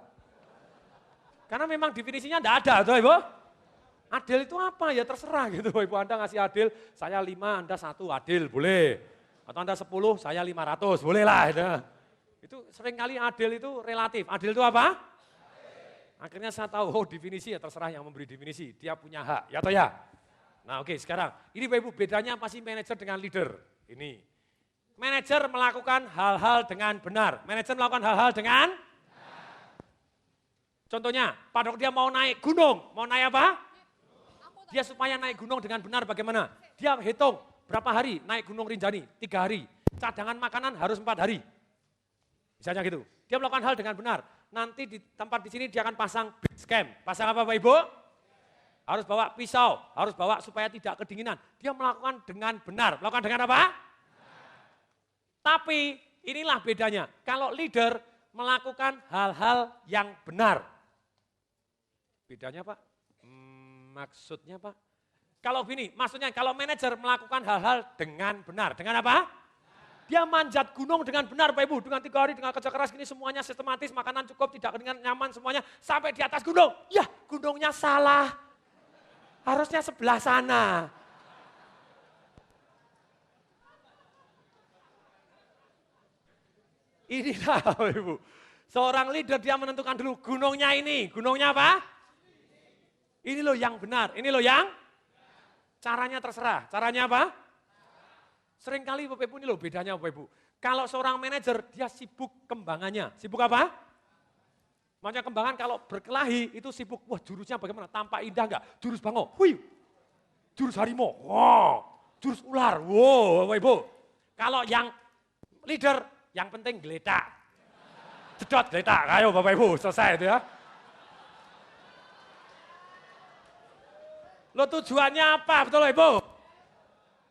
[SPEAKER 1] Karena memang definisinya enggak ada, betul Ibu? Adil itu apa? Ya terserah gitu Bapak Ibu, Anda ngasih adil, saya 5, Anda 1, adil, boleh. Atau Anda 10, saya 500, boleh lah. Gitu. Itu seringkali adil itu relatif. Adil itu apa? Akhirnya saya tahu, oh definisi ya terserah yang memberi definisi, dia punya hak, ya toh ya? Nah oke, sekarang, ini Bapak Ibu bedanya apa sih manajer dengan leader? Ini, manajer melakukan hal-hal dengan benar. Manajer melakukan hal-hal dengan? Contohnya, pada waktu dia mau naik gunung, mau naik apa? Dia supaya naik gunung dengan benar bagaimana? Dia hitung berapa hari naik gunung Rinjani, 3 hari. Cadangan makanan harus 4 hari. Misalnya gitu. Dia melakukan hal dengan benar. Nanti di tempat di sini dia akan pasang base camp. Pasang apa Bapak Ibu? Harus bawa pisau, harus bawa supaya tidak kedinginan. Dia melakukan dengan benar. Melakukan dengan apa? Tapi inilah bedanya. Kalau leader melakukan hal-hal yang benar. Bedanya Pak? Maksudnya Pak? Kalau gini, maksudnya kalau manajer melakukan hal-hal dengan benar. Dengan apa? Dia manjat gunung dengan benar Bapak Ibu. Dengan 3 hari, dengan kerja keras gini semuanya sistematis, makanan cukup, tidak dengan nyaman semuanya. Sampai di atas gunung. Ya gunungnya salah. Harusnya sebelah sana. Inilah Bapak Ibu. Seorang leader dia menentukan dulu gunungnya ini. Gunungnya apa? Ini loh yang benar. Ini loh yang caranya terserah. Caranya apa? Seringkali Bapak Ibu ini loh bedanya Bapak Ibu. Kalau seorang manajer dia sibuk kembangannya. Sibuk apa? Makanya kembangan kalau berkelahi itu sibuk, wah jurusnya bagaimana? Tampak indah enggak? Jurus bango, wih. Jurus harimau, wow. Jurus ular, wow Bapak Ibu. Kalau yang leader, yang penting geletak. Jedot geletak, ayo Bapak Ibu selesai itu ya. Lo tujuannya apa betul Bapak Ibu?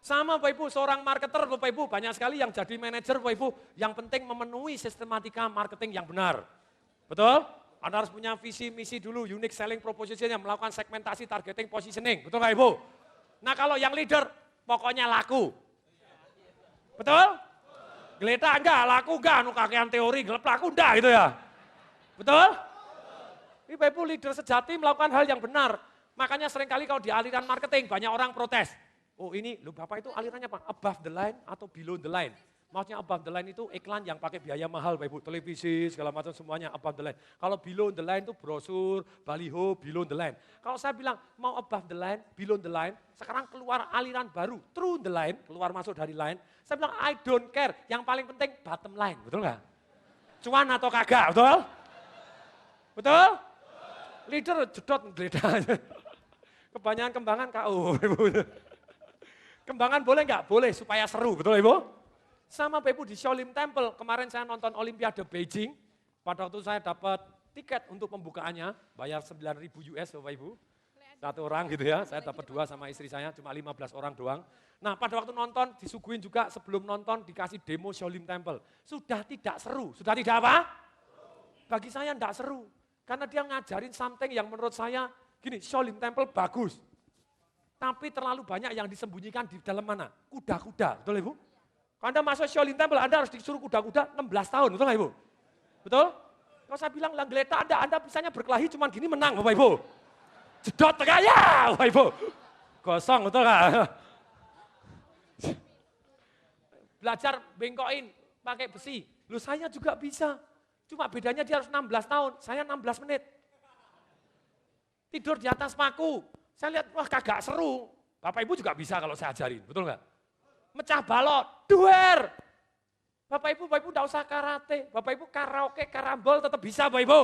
[SPEAKER 1] Sama Bapak Ibu, seorang marketer Bapak Ibu, banyak sekali yang jadi manajer Bapak Ibu, yang penting memenuhi sistematika marketing yang benar. Betul? Anda harus punya visi misi dulu, unique selling proposition yang melakukan segmentasi, targeting, positioning. Betul nggak Ibu? Nah kalau yang leader, pokoknya laku. Betul? Geletak enggak, laku enggak, anu kakean teori, gelap laku enggak gitu ya. Betul? Ini Bapak Ibu leader sejati melakukan hal yang benar. Makanya seringkali kalau di aliran marketing banyak orang protes. Oh ini, lu Bapak itu alirannya apa? Above the line atau below the line? Maksudnya above the line itu iklan yang pakai biaya mahal Bapak Ibu, televisi segala macam semuanya above the line. Kalau below the line itu brosur, baliho, below the line. Kalau saya bilang mau above the line, below the line, sekarang keluar aliran baru, through the line, keluar masuk dari line. Saya bilang I don't care, yang paling penting bottom line, betul nggak? Cuan atau kagak, betul? Betul? Leader jedot geledah. Kebanyakan kembangan KO. Kembangan boleh nggak? Boleh supaya seru, betul Ibu? Sama Bapak Ibu di Shaolin Temple, kemarin saya nonton Olimpiade Beijing, pada waktu saya dapat tiket untuk pembukaannya, bayar 9.000 US Bapak Ibu, satu orang gitu ya, saya dapat 2 sama istri saya, cuma 15 orang doang. Nah pada waktu nonton disuguhin juga sebelum nonton dikasih demo Shaolin Temple, sudah tidak seru, sudah tidak apa? Bagi saya tidak seru, karena dia ngajarin something yang menurut saya, gini Shaolin Temple bagus, tapi terlalu banyak yang disembunyikan di dalam mana? Kuda-kuda, betul Ibu? Kalau Anda masuk Shaolin Temple, Anda harus disuruh kuda-kuda 16 tahun, betul nggak Ibu? Betul? Kalau saya bilang, lah geletak Anda bisanya berkelahi cuman gini menang Bapak Ibu. Jedot tegak ya Bapak Ibu. gosong, betul nggak? Belajar bengkokin pakai besi. Lu saya juga bisa. Cuma bedanya dia harus 16 tahun, saya 16 menit. Tidur di atas paku. Saya lihat, wah kagak seru. Bapak Ibu juga bisa kalau saya ajarin, betul nggak? Mecah balok, duer. Bapak Ibu enggak usah karate. Bapak Ibu karaoke, karambol tetap bisa Bapak Ibu.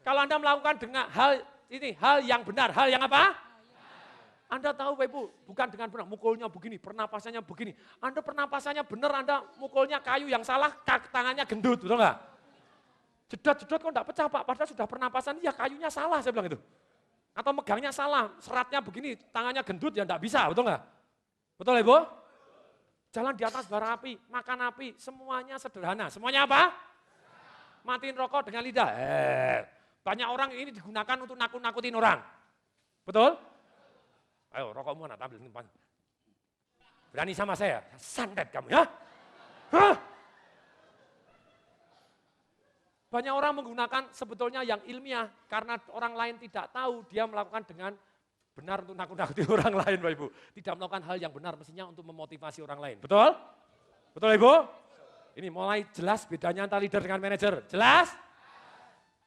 [SPEAKER 1] Kalau Anda melakukan dengan hal yang benar, hal yang apa? Anda tahu Bapak Ibu, bukan dengan benar, mukulnya begini, pernapasannya begini. Anda pernapasannya benar, Anda mukulnya kayu yang salah, tangannya gendut, betul nggak? Jedot-jedot kok enggak pecah Pak, padahal sudah pernapasan, ya kayunya salah saya bilang itu. Atau megangnya salah, seratnya begini, tangannya gendut ya enggak bisa, betul nggak? Betul Ibu? Jalan di atas bara api, makan api, semuanya sederhana. Semuanya apa? Matiin rokok dengan lidah. Banyak orang ini digunakan untuk nakut-nakutin orang. Betul? Ayo rokokmu anak ambil. Berani sama saya, santet kamu ya. Hah? Banyak orang menggunakan sebetulnya yang ilmiah, karena orang lain tidak tahu, dia melakukan dengan benar untuk nakut-nakuti orang lain Bapak Ibu. Tidak melakukan hal yang benar mestinya untuk memotivasi orang lain. Betul? Betul Ibu? Ini mulai jelas bedanya antara leader dengan manajer. Jelas?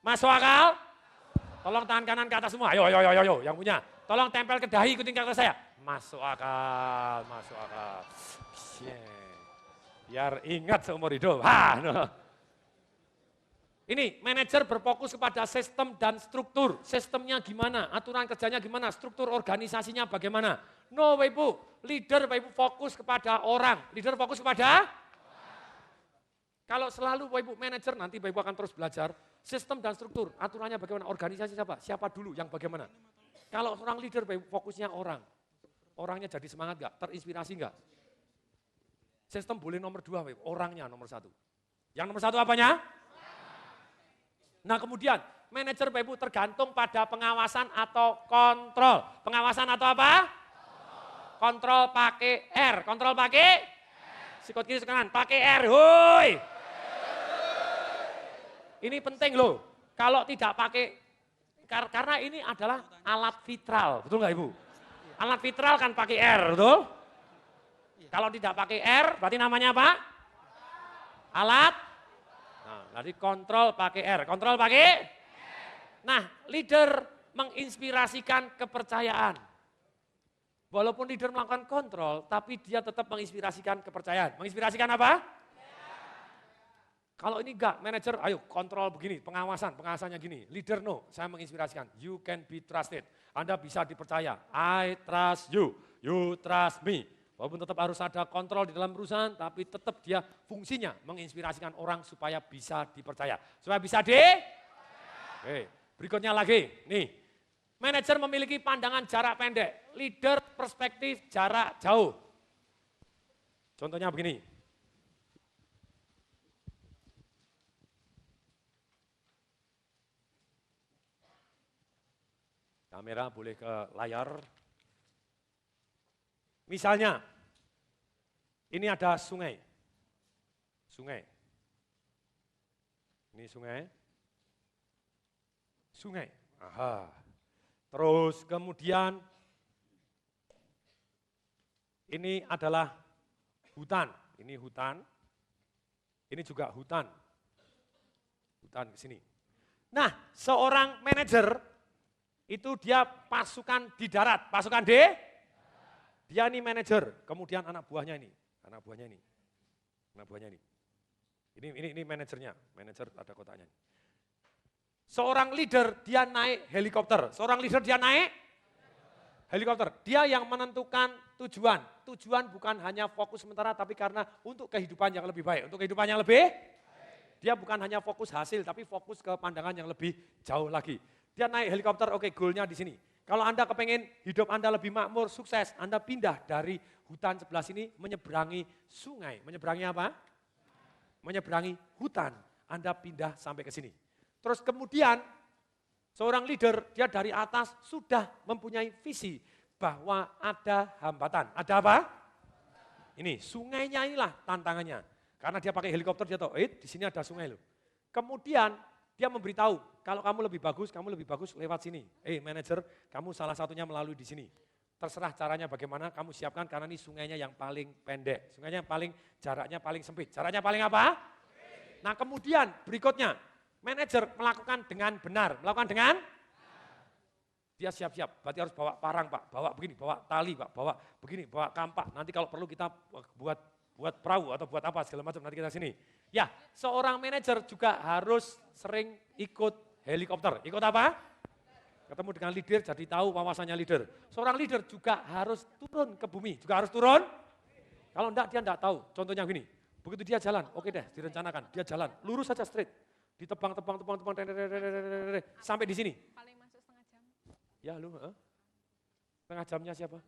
[SPEAKER 1] Masuk akal? Tolong tangan kanan ke atas semua. Ayo yang punya. Tolong tempel ke dahi, ikutin kata saya. Masuk akal, masuk akal. Biar ingat seumur hidup. Ini manajer berfokus kepada sistem dan struktur. Sistemnya gimana, aturan kerjanya gimana, struktur organisasinya bagaimana. No Bapak Ibu, leader Bapak Ibu fokus kepada orang. Leader fokus kepada? Kalau selalu Bapak Ibu manajer, nanti Bapak Ibu akan terus belajar. Sistem dan struktur, aturannya bagaimana, organisasi siapa? Siapa dulu yang bagaimana. Kalau seorang leader Bapak Ibu fokusnya orang. Orangnya jadi semangat enggak? Terinspirasi enggak? Sistem boleh nomor 2 Bapak Ibu, orangnya nomor 1. Yang nomor 1 apanya? Nah kemudian manajer Bapak Ibu tergantung pada pengawasan atau kontrol. Pengawasan atau apa? Kontrol pakai R. Kontrol pakai? Sikut kiri sikut kanan. Pakai R. Hoi. Ini penting loh. Kalau tidak pakai, karena ini adalah alat vitral. Betul nggak Ibu? Alat vitral kan pakai R, betul? Kalau tidak pakai R, berarti namanya apa? Alat. Nah, tadi kontrol pakai R. Kontrol pakai? Nah, leader menginspirasikan kepercayaan. Walaupun leader melakukan kontrol, tapi dia tetap menginspirasikan kepercayaan. Menginspirasikan apa? Kalau ini enggak, manajer ayo kontrol begini, pengawasannya gini. Leader no, saya menginspirasikan. You can be trusted. Anda bisa dipercaya. I trust you, you trust me. Walaupun tetap harus ada kontrol di dalam perusahaan, tapi tetap dia fungsinya menginspirasikan orang supaya bisa dipercaya. Supaya bisa Oke, berikutnya lagi, nih. Manajer memiliki pandangan jarak pendek, leader perspektif jarak jauh. Contohnya begini. Kamera boleh ke layar. Misalnya, ini ada sungai. Sungai. Ini sungai. Sungai. Aha. Terus kemudian, ini adalah hutan. Ini hutan. Ini juga hutan. Hutan ke sini. Nah, seorang manajer, itu dia pasukan di darat, pasukan dia ini manajer, kemudian anak buahnya ini. Ini manajernya, manajer ada kotaknya. Seorang leader dia naik helikopter, dia yang menentukan tujuan. Tujuan bukan hanya fokus sementara, tapi karena untuk kehidupan yang lebih baik. Untuk kehidupan yang lebih, dia bukan hanya fokus hasil, tapi fokus ke pandangan yang lebih jauh lagi. Dia naik helikopter, oke goalnya di sini. Kalau Anda kepengen hidup Anda lebih makmur, sukses, Anda pindah dari hutan sebelah sini menyeberangi sungai. Menyeberangi apa? Menyeberangi hutan. Anda pindah sampai ke sini. Terus kemudian seorang leader, dia dari atas sudah mempunyai visi bahwa ada hambatan. Ada apa? Ini sungainya inilah tantangannya. Karena dia pakai helikopter, dia tahu, di sini ada sungai loh. Kemudian Dia memberitahu, kalau kamu lebih bagus lewat sini. Manajer, kamu salah satunya melalui di sini. Terserah caranya bagaimana, kamu siapkan karena ini sungainya yang paling pendek. Sungainya yang paling, jaraknya paling sempit. Jaraknya paling apa? Nah kemudian berikutnya, manajer melakukan dengan benar. Melakukan dengan? Dia siap-siap, berarti harus bawa parang Pak, bawa begini, bawa tali Pak, bawa begini, bawa kampak. Nanti kalau perlu kita buat perahu atau buat apa segala macam, nanti kita sini. Ya, seorang manajer juga harus sering ikut helikopter. Ikut apa? Ketemu dengan leader, jadi tahu wawasannya leader. Seorang leader juga harus turun ke bumi, juga harus turun. Kalau enggak, dia enggak tahu. Contohnya gini, begitu dia jalan, oke deh, direncanakan. Dia jalan, lurus saja straight. Ditebang, sampai di sini.
[SPEAKER 9] Paling masuk setengah jam.
[SPEAKER 1] Ya lu, setengah jamnya siapa?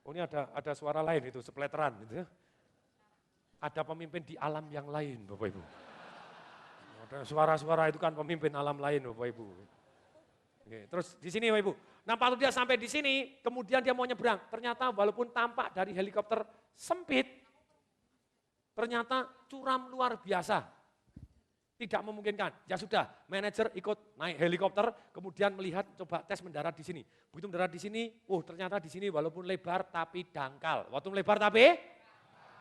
[SPEAKER 1] Oh ini ada suara lain itu, sepleteran gitu ya. Ada pemimpin di alam yang lain, Bapak Ibu. Ada suara-suara itu kan pemimpin alam lain, Bapak Ibu. Oke, terus di sini Bapak Ibu. Nah waktu dia sampai di sini, kemudian dia mau nyebrang. Ternyata walaupun tampak dari helikopter sempit, ternyata curam luar biasa. Tidak memungkinkan. Ya sudah, manajer ikut naik helikopter, kemudian melihat coba tes mendarat di sini. Begitu mendarat di sini, ternyata di sini walaupun lebar tapi dangkal. Waktu lebar tapi,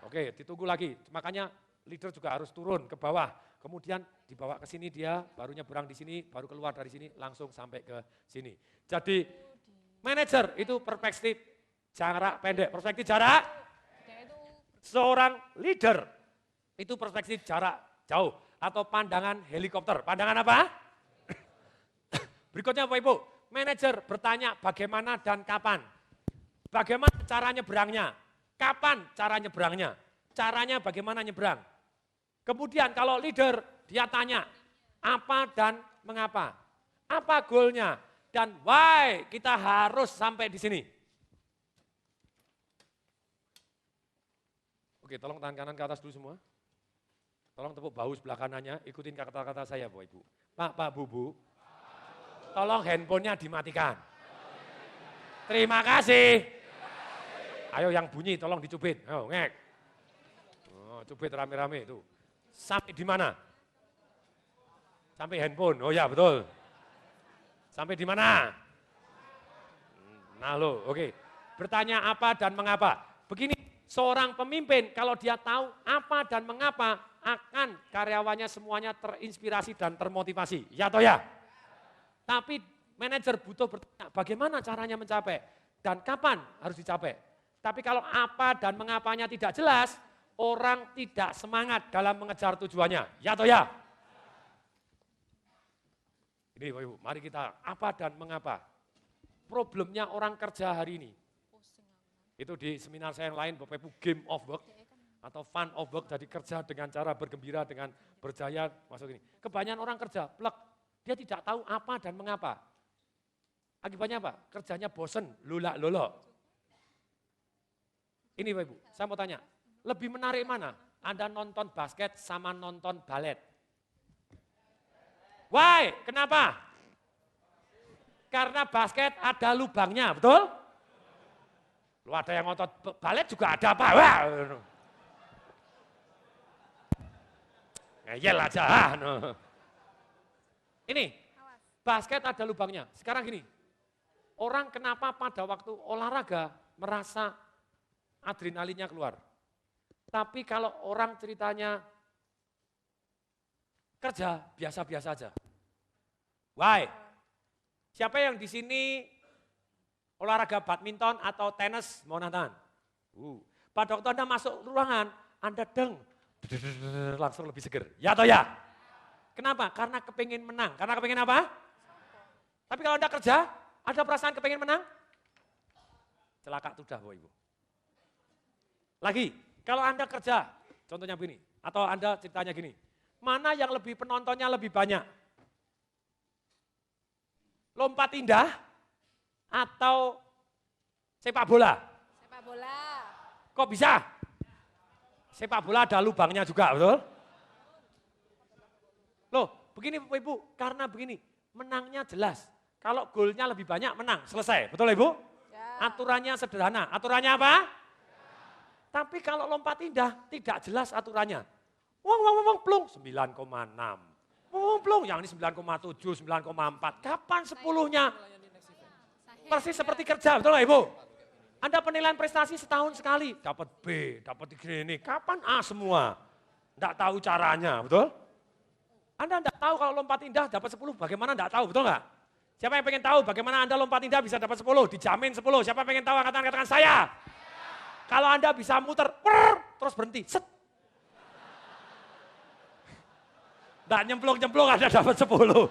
[SPEAKER 1] oke ditunggu lagi. Makanya leader juga harus turun ke bawah. Kemudian dibawa ke sini dia, baru nyebrang di sini, baru keluar dari sini, langsung sampai ke sini. Jadi manajer itu perspektif jarak pendek, perspektif jarak. Seorang leader itu perspektif jarak jauh atau pandangan helikopter. Pandangan apa? Berikutnya Bapak Ibu, manajer bertanya bagaimana dan kapan. Bagaimana cara nyebrangnya? Kapan cara nyebrangnya? Caranya bagaimana nyebrang? Kemudian kalau leader, dia tanya apa dan mengapa. Apa goalnya dan why kita harus sampai di sini. Oke, tolong tangan kanan ke atas dulu semua. Tolong tepuk bahu sebelah kanannya, ikutin kata-kata saya Bapak Ibu. Pak Bu, tolong handphonenya dimatikan. Terima kasih. Ayo yang bunyi tolong dicubit, ayo ngek. Cubit rame-rame itu. Sampai di mana? Sampai handphone, oh ya betul. Sampai di mana? Nah lo, oke. Bertanya apa dan mengapa. Begini, seorang pemimpin kalau dia tahu apa dan mengapa, akan karyawannya semuanya terinspirasi dan termotivasi. Ya atau ya? Tapi manajer butuh bertanya bagaimana caranya mencapai dan kapan harus dicapai. Tapi kalau apa dan mengapanya tidak jelas, orang tidak semangat dalam mengejar tujuannya. Ya atau ya? Ini Bapak Ibu, mari kita apa dan mengapa. Problemnya orang kerja hari ini. Itu di seminar saya yang lain, Bapak Ibu, game of work atau fun of work, jadi kerja dengan cara bergembira, dengan berjaya, masuk ini. Kebanyakan orang kerja, plek, dia tidak tahu apa dan mengapa. Akibatnya apa? Kerjanya bosen, lolak-lolok. Ini Bapak Ibu, saya mau tanya, lebih menarik mana? Anda nonton basket sama nonton balet? Why? Kenapa? Karena basket ada lubangnya, betul? Lu ada yang nonton balet juga ada apa? Wah. Ngeyel aja. Ini, basket ada lubangnya. Sekarang gini, orang kenapa pada waktu olahraga merasa adrenalinnya keluar. Tapi kalau orang ceritanya kerja, biasa-biasa aja. Why? Siapa yang di sini olahraga badminton atau tenis, mau nonton? Pada waktu Anda masuk ruangan, Anda langsung lebih seger. Ya atau ya? Kenapa? Karena kepingin menang. Karena kepingin apa? Tapi kalau Anda kerja, ada perasaan kepingin menang? Celaka sudah Bapak Ibu. Lagi, kalau Anda kerja, contohnya begini, atau Anda ceritanya gini, mana yang lebih penontonnya lebih banyak? Lompat indah atau sepak bola?
[SPEAKER 9] Sepak bola.
[SPEAKER 1] Kok bisa? Sepak bola ada lubangnya juga, betul? Loh, begini Bapak Ibu, karena begini, menangnya jelas. Kalau golnya lebih banyak, menang, selesai. Betul Ibu?
[SPEAKER 9] Ya.
[SPEAKER 1] Aturannya sederhana. Aturannya apa? Tapi kalau lompat indah, tidak jelas aturannya. Wong, plung, 9,6. Mumplung, yang ini 9,7, 9,4. Kapan 10-nya? Persis seperti kerja, betul nggak Ibu? Anda penilaian prestasi setahun sekali, dapat B, dapat ini. Kapan A semua? Enggak tahu caranya, betul? Anda enggak tahu kalau lompat indah dapat 10, bagaimana enggak tahu, betul enggak? Siapa yang pengen tahu bagaimana Anda lompat indah bisa dapat 10? Dijamin 10. Siapa yang pengen tahu angkatan katakan saya? Kalau Anda bisa muter, terus berhenti, set. Enggak nyemplung-nyemplung Anda dapat 10.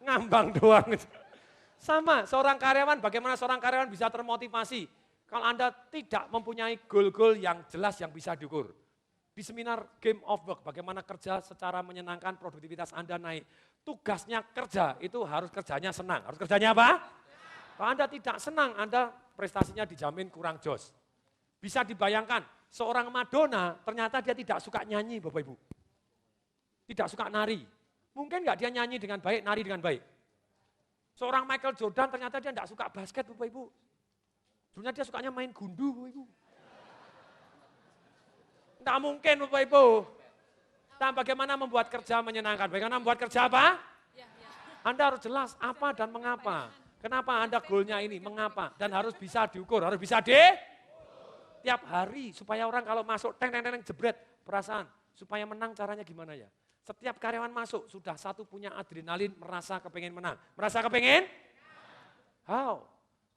[SPEAKER 1] Ngambang doang. Sama, seorang karyawan, bagaimana seorang karyawan bisa termotivasi? Kalau Anda tidak mempunyai goal-goal yang jelas yang bisa diukur. Di seminar Game of Work, bagaimana kerja secara menyenangkan, produktivitas Anda naik. Tugasnya kerja, itu harus kerjanya senang. Harus kerjanya apa? Kalau Anda tidak senang, Anda prestasinya dijamin kurang jos. Bisa dibayangkan, seorang Madonna ternyata dia tidak suka nyanyi Bapak Ibu. Tidak suka nari. Mungkin nggak dia nyanyi dengan baik, nari dengan baik. Seorang Michael Jordan ternyata dia tidak suka basket Bapak Ibu. Sebenarnya dia sukanya main gundu Bapak Ibu. Tidak mungkin Bapak Ibu. Nah, bagaimana membuat kerja menyenangkan? Bagaimana membuat kerja apa? Anda harus jelas apa dan mengapa. Kenapa Anda goalnya ini, mengapa. Dan harus bisa diukur, harus bisa tiap hari. Supaya orang kalau masuk, teng jebret perasaan. Supaya menang caranya gimana ya? Setiap karyawan masuk, sudah satu punya adrenalin, merasa kepengen menang. Merasa kepengen? How?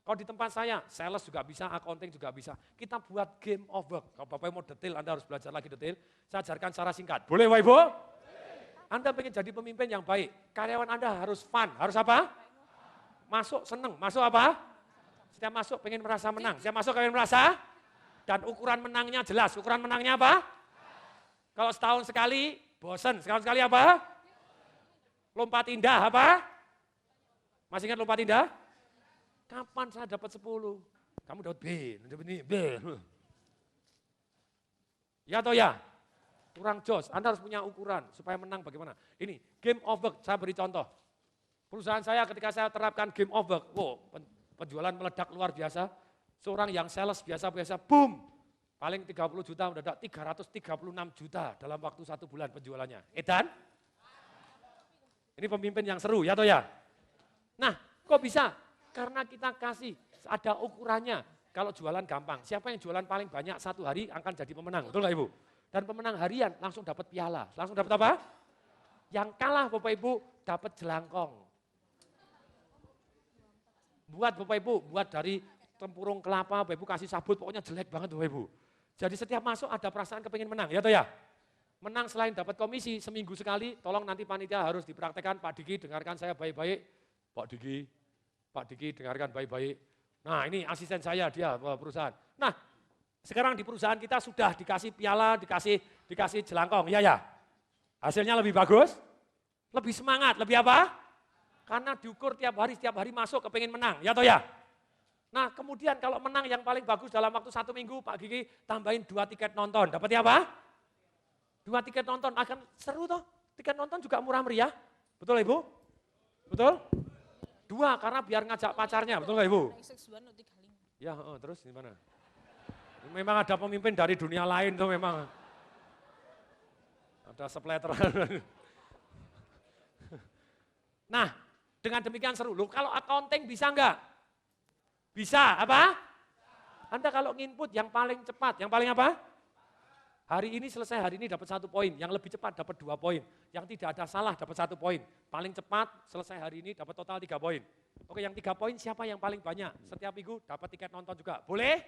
[SPEAKER 1] Kalau di tempat saya, sales juga bisa, accounting juga bisa. Kita buat game of work. Kalau Bapak mau detail, Anda harus belajar lagi detail. Saya ajarkan secara singkat. Boleh Bapak Ibu? Anda pengen jadi pemimpin yang baik. Karyawan Anda harus fun. Harus apa? Masuk seneng. Masuk apa? Setiap masuk pengen merasa menang. Setiap masuk pengen merasa? Dan ukuran menangnya jelas. Ukuran menangnya apa? Kalau setahun sekali, bosan. Setahun sekali apa? Lompat indah apa? Masih ingat lompat indah? Kapan saya dapat 10? Kamu dapat B, dapat ini, B. Ya atau ya? Kurang jos, Anda harus punya ukuran supaya menang bagaimana. Ini, game of work, saya beri contoh. Perusahaan saya ketika saya terapkan game of work, penjualan meledak luar biasa. Seorang yang sales biasa-biasa, boom. Paling 30 juta mendadak 336 juta dalam waktu 1 bulan penjualannya. Edan? Ini pemimpin yang seru, ya atau ya? Nah, kok bisa? Karena kita kasih, ada ukurannya. Kalau jualan gampang, siapa yang jualan paling banyak 1 hari akan jadi pemenang, betul nggak Ibu? Dan pemenang harian langsung dapat piala, langsung dapat apa? Yang kalah Bapak Ibu dapat jelangkong. Buat Bapak Ibu, buat dari tempurung kelapa, Bapak Ibu kasih sabut, pokoknya jelek banget Bapak Ibu. Jadi setiap masuk ada perasaan kepengen menang, ya toh ya? Menang selain dapat komisi, seminggu sekali, tolong nanti panitia harus dipraktekkan, Pak Diki dengarkan saya baik-baik. Pak Diki dengarkan baik-baik. Nah ini asisten saya, dia perusahaan. Nah sekarang di perusahaan kita sudah dikasih piala, dikasih jelangkong, ya. Hasilnya lebih bagus, lebih semangat, lebih apa? Karena diukur setiap hari masuk kepengen menang, ya toh ya? Nah kemudian kalau menang yang paling bagus dalam waktu 1 minggu, Pak Gigi tambahin 2 tiket nonton, dapatnya apa? 2 tiket nonton, akan seru toh, tiket nonton juga murah meriah, betul Ibu? Betul? 2 karena biar ngajak pacarnya, betul nggak Ibu? Ya, terus gimana? Memang ada pemimpin dari dunia lain tuh memang. Ada splatter. Nah, dengan demikian seru. Loh, kalau accounting bisa nggak? Bisa, apa? Anda kalau nginput yang paling cepat, yang paling apa? Hari ini selesai, hari ini dapat 1 poin, yang lebih cepat dapat 2 poin, yang tidak ada salah dapat 1 poin. Paling cepat selesai hari ini dapat total 3 poin. Oke, yang 3 poin siapa yang paling banyak? Setiap minggu dapat tiket nonton juga, boleh?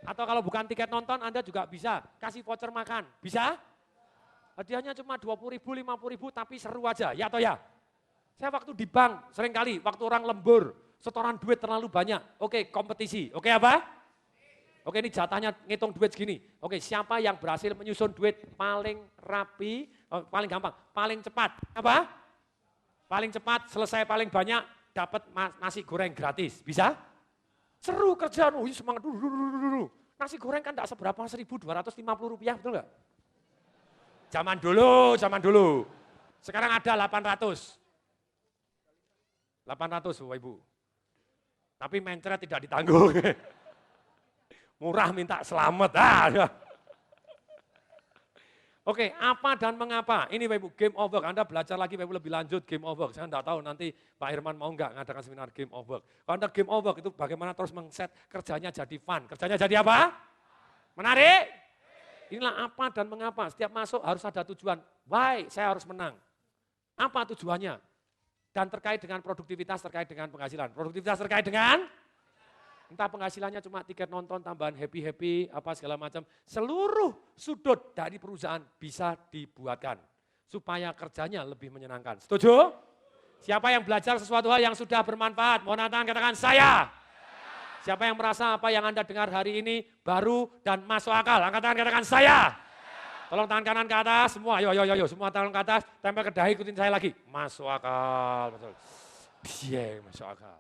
[SPEAKER 1] Atau kalau bukan tiket nonton Anda juga bisa kasih voucher makan, bisa? Hadiahnya cuma 20.000, 50.000 tapi seru aja, ya atau ya? Saya waktu di bank sering kali, waktu orang lembur, setoran duit terlalu banyak, oke kompetisi, oke apa? Oke ini jatahnya ngitung duit segini. Oke siapa yang berhasil menyusun duit paling rapi, paling gampang, paling cepat. Apa? Paling cepat, selesai paling banyak, dapat nasi goreng gratis. Bisa? Seru kerjaan, semangat dulu. Nasi goreng kan tidak seberapa, 1.250 rupiah, betul nggak? Zaman dulu. Sekarang ada 800. 800 Bapak Ibu. Tapi mencret tidak ditanggung. Murah minta selamat. Oke, apa dan mengapa? Ini Bapak Ibu, game of work. Anda belajar lagi Bapak Ibu lebih lanjut game of work. Saya enggak tahu nanti Pak Herman mau enggak ngadakan seminar game of work. Kalau Anda game of work itu bagaimana terus mengset kerjanya jadi fun. Kerjanya jadi apa? Menarik? Inilah apa dan mengapa. Setiap masuk harus ada tujuan. Why saya harus menang? Apa tujuannya? Dan terkait dengan produktivitas, terkait dengan penghasilan. Produktivitas terkait dengan entah penghasilannya cuma tiket nonton, tambahan happy-happy, apa segala macam. Seluruh sudut dari perusahaan bisa dibuatkan. Supaya kerjanya lebih menyenangkan. Setuju? Siapa yang belajar sesuatu hal yang sudah bermanfaat? Mohon tangan katakan saya. Siapa yang merasa apa yang Anda dengar hari ini baru dan masuk akal? Angkat tangan katakan saya. Tolong tangan kanan ke atas, semua, yo, semua tangan ke atas, tempel ke dahi, ikutin saya lagi. Masuk akal, betul. Masuk akal.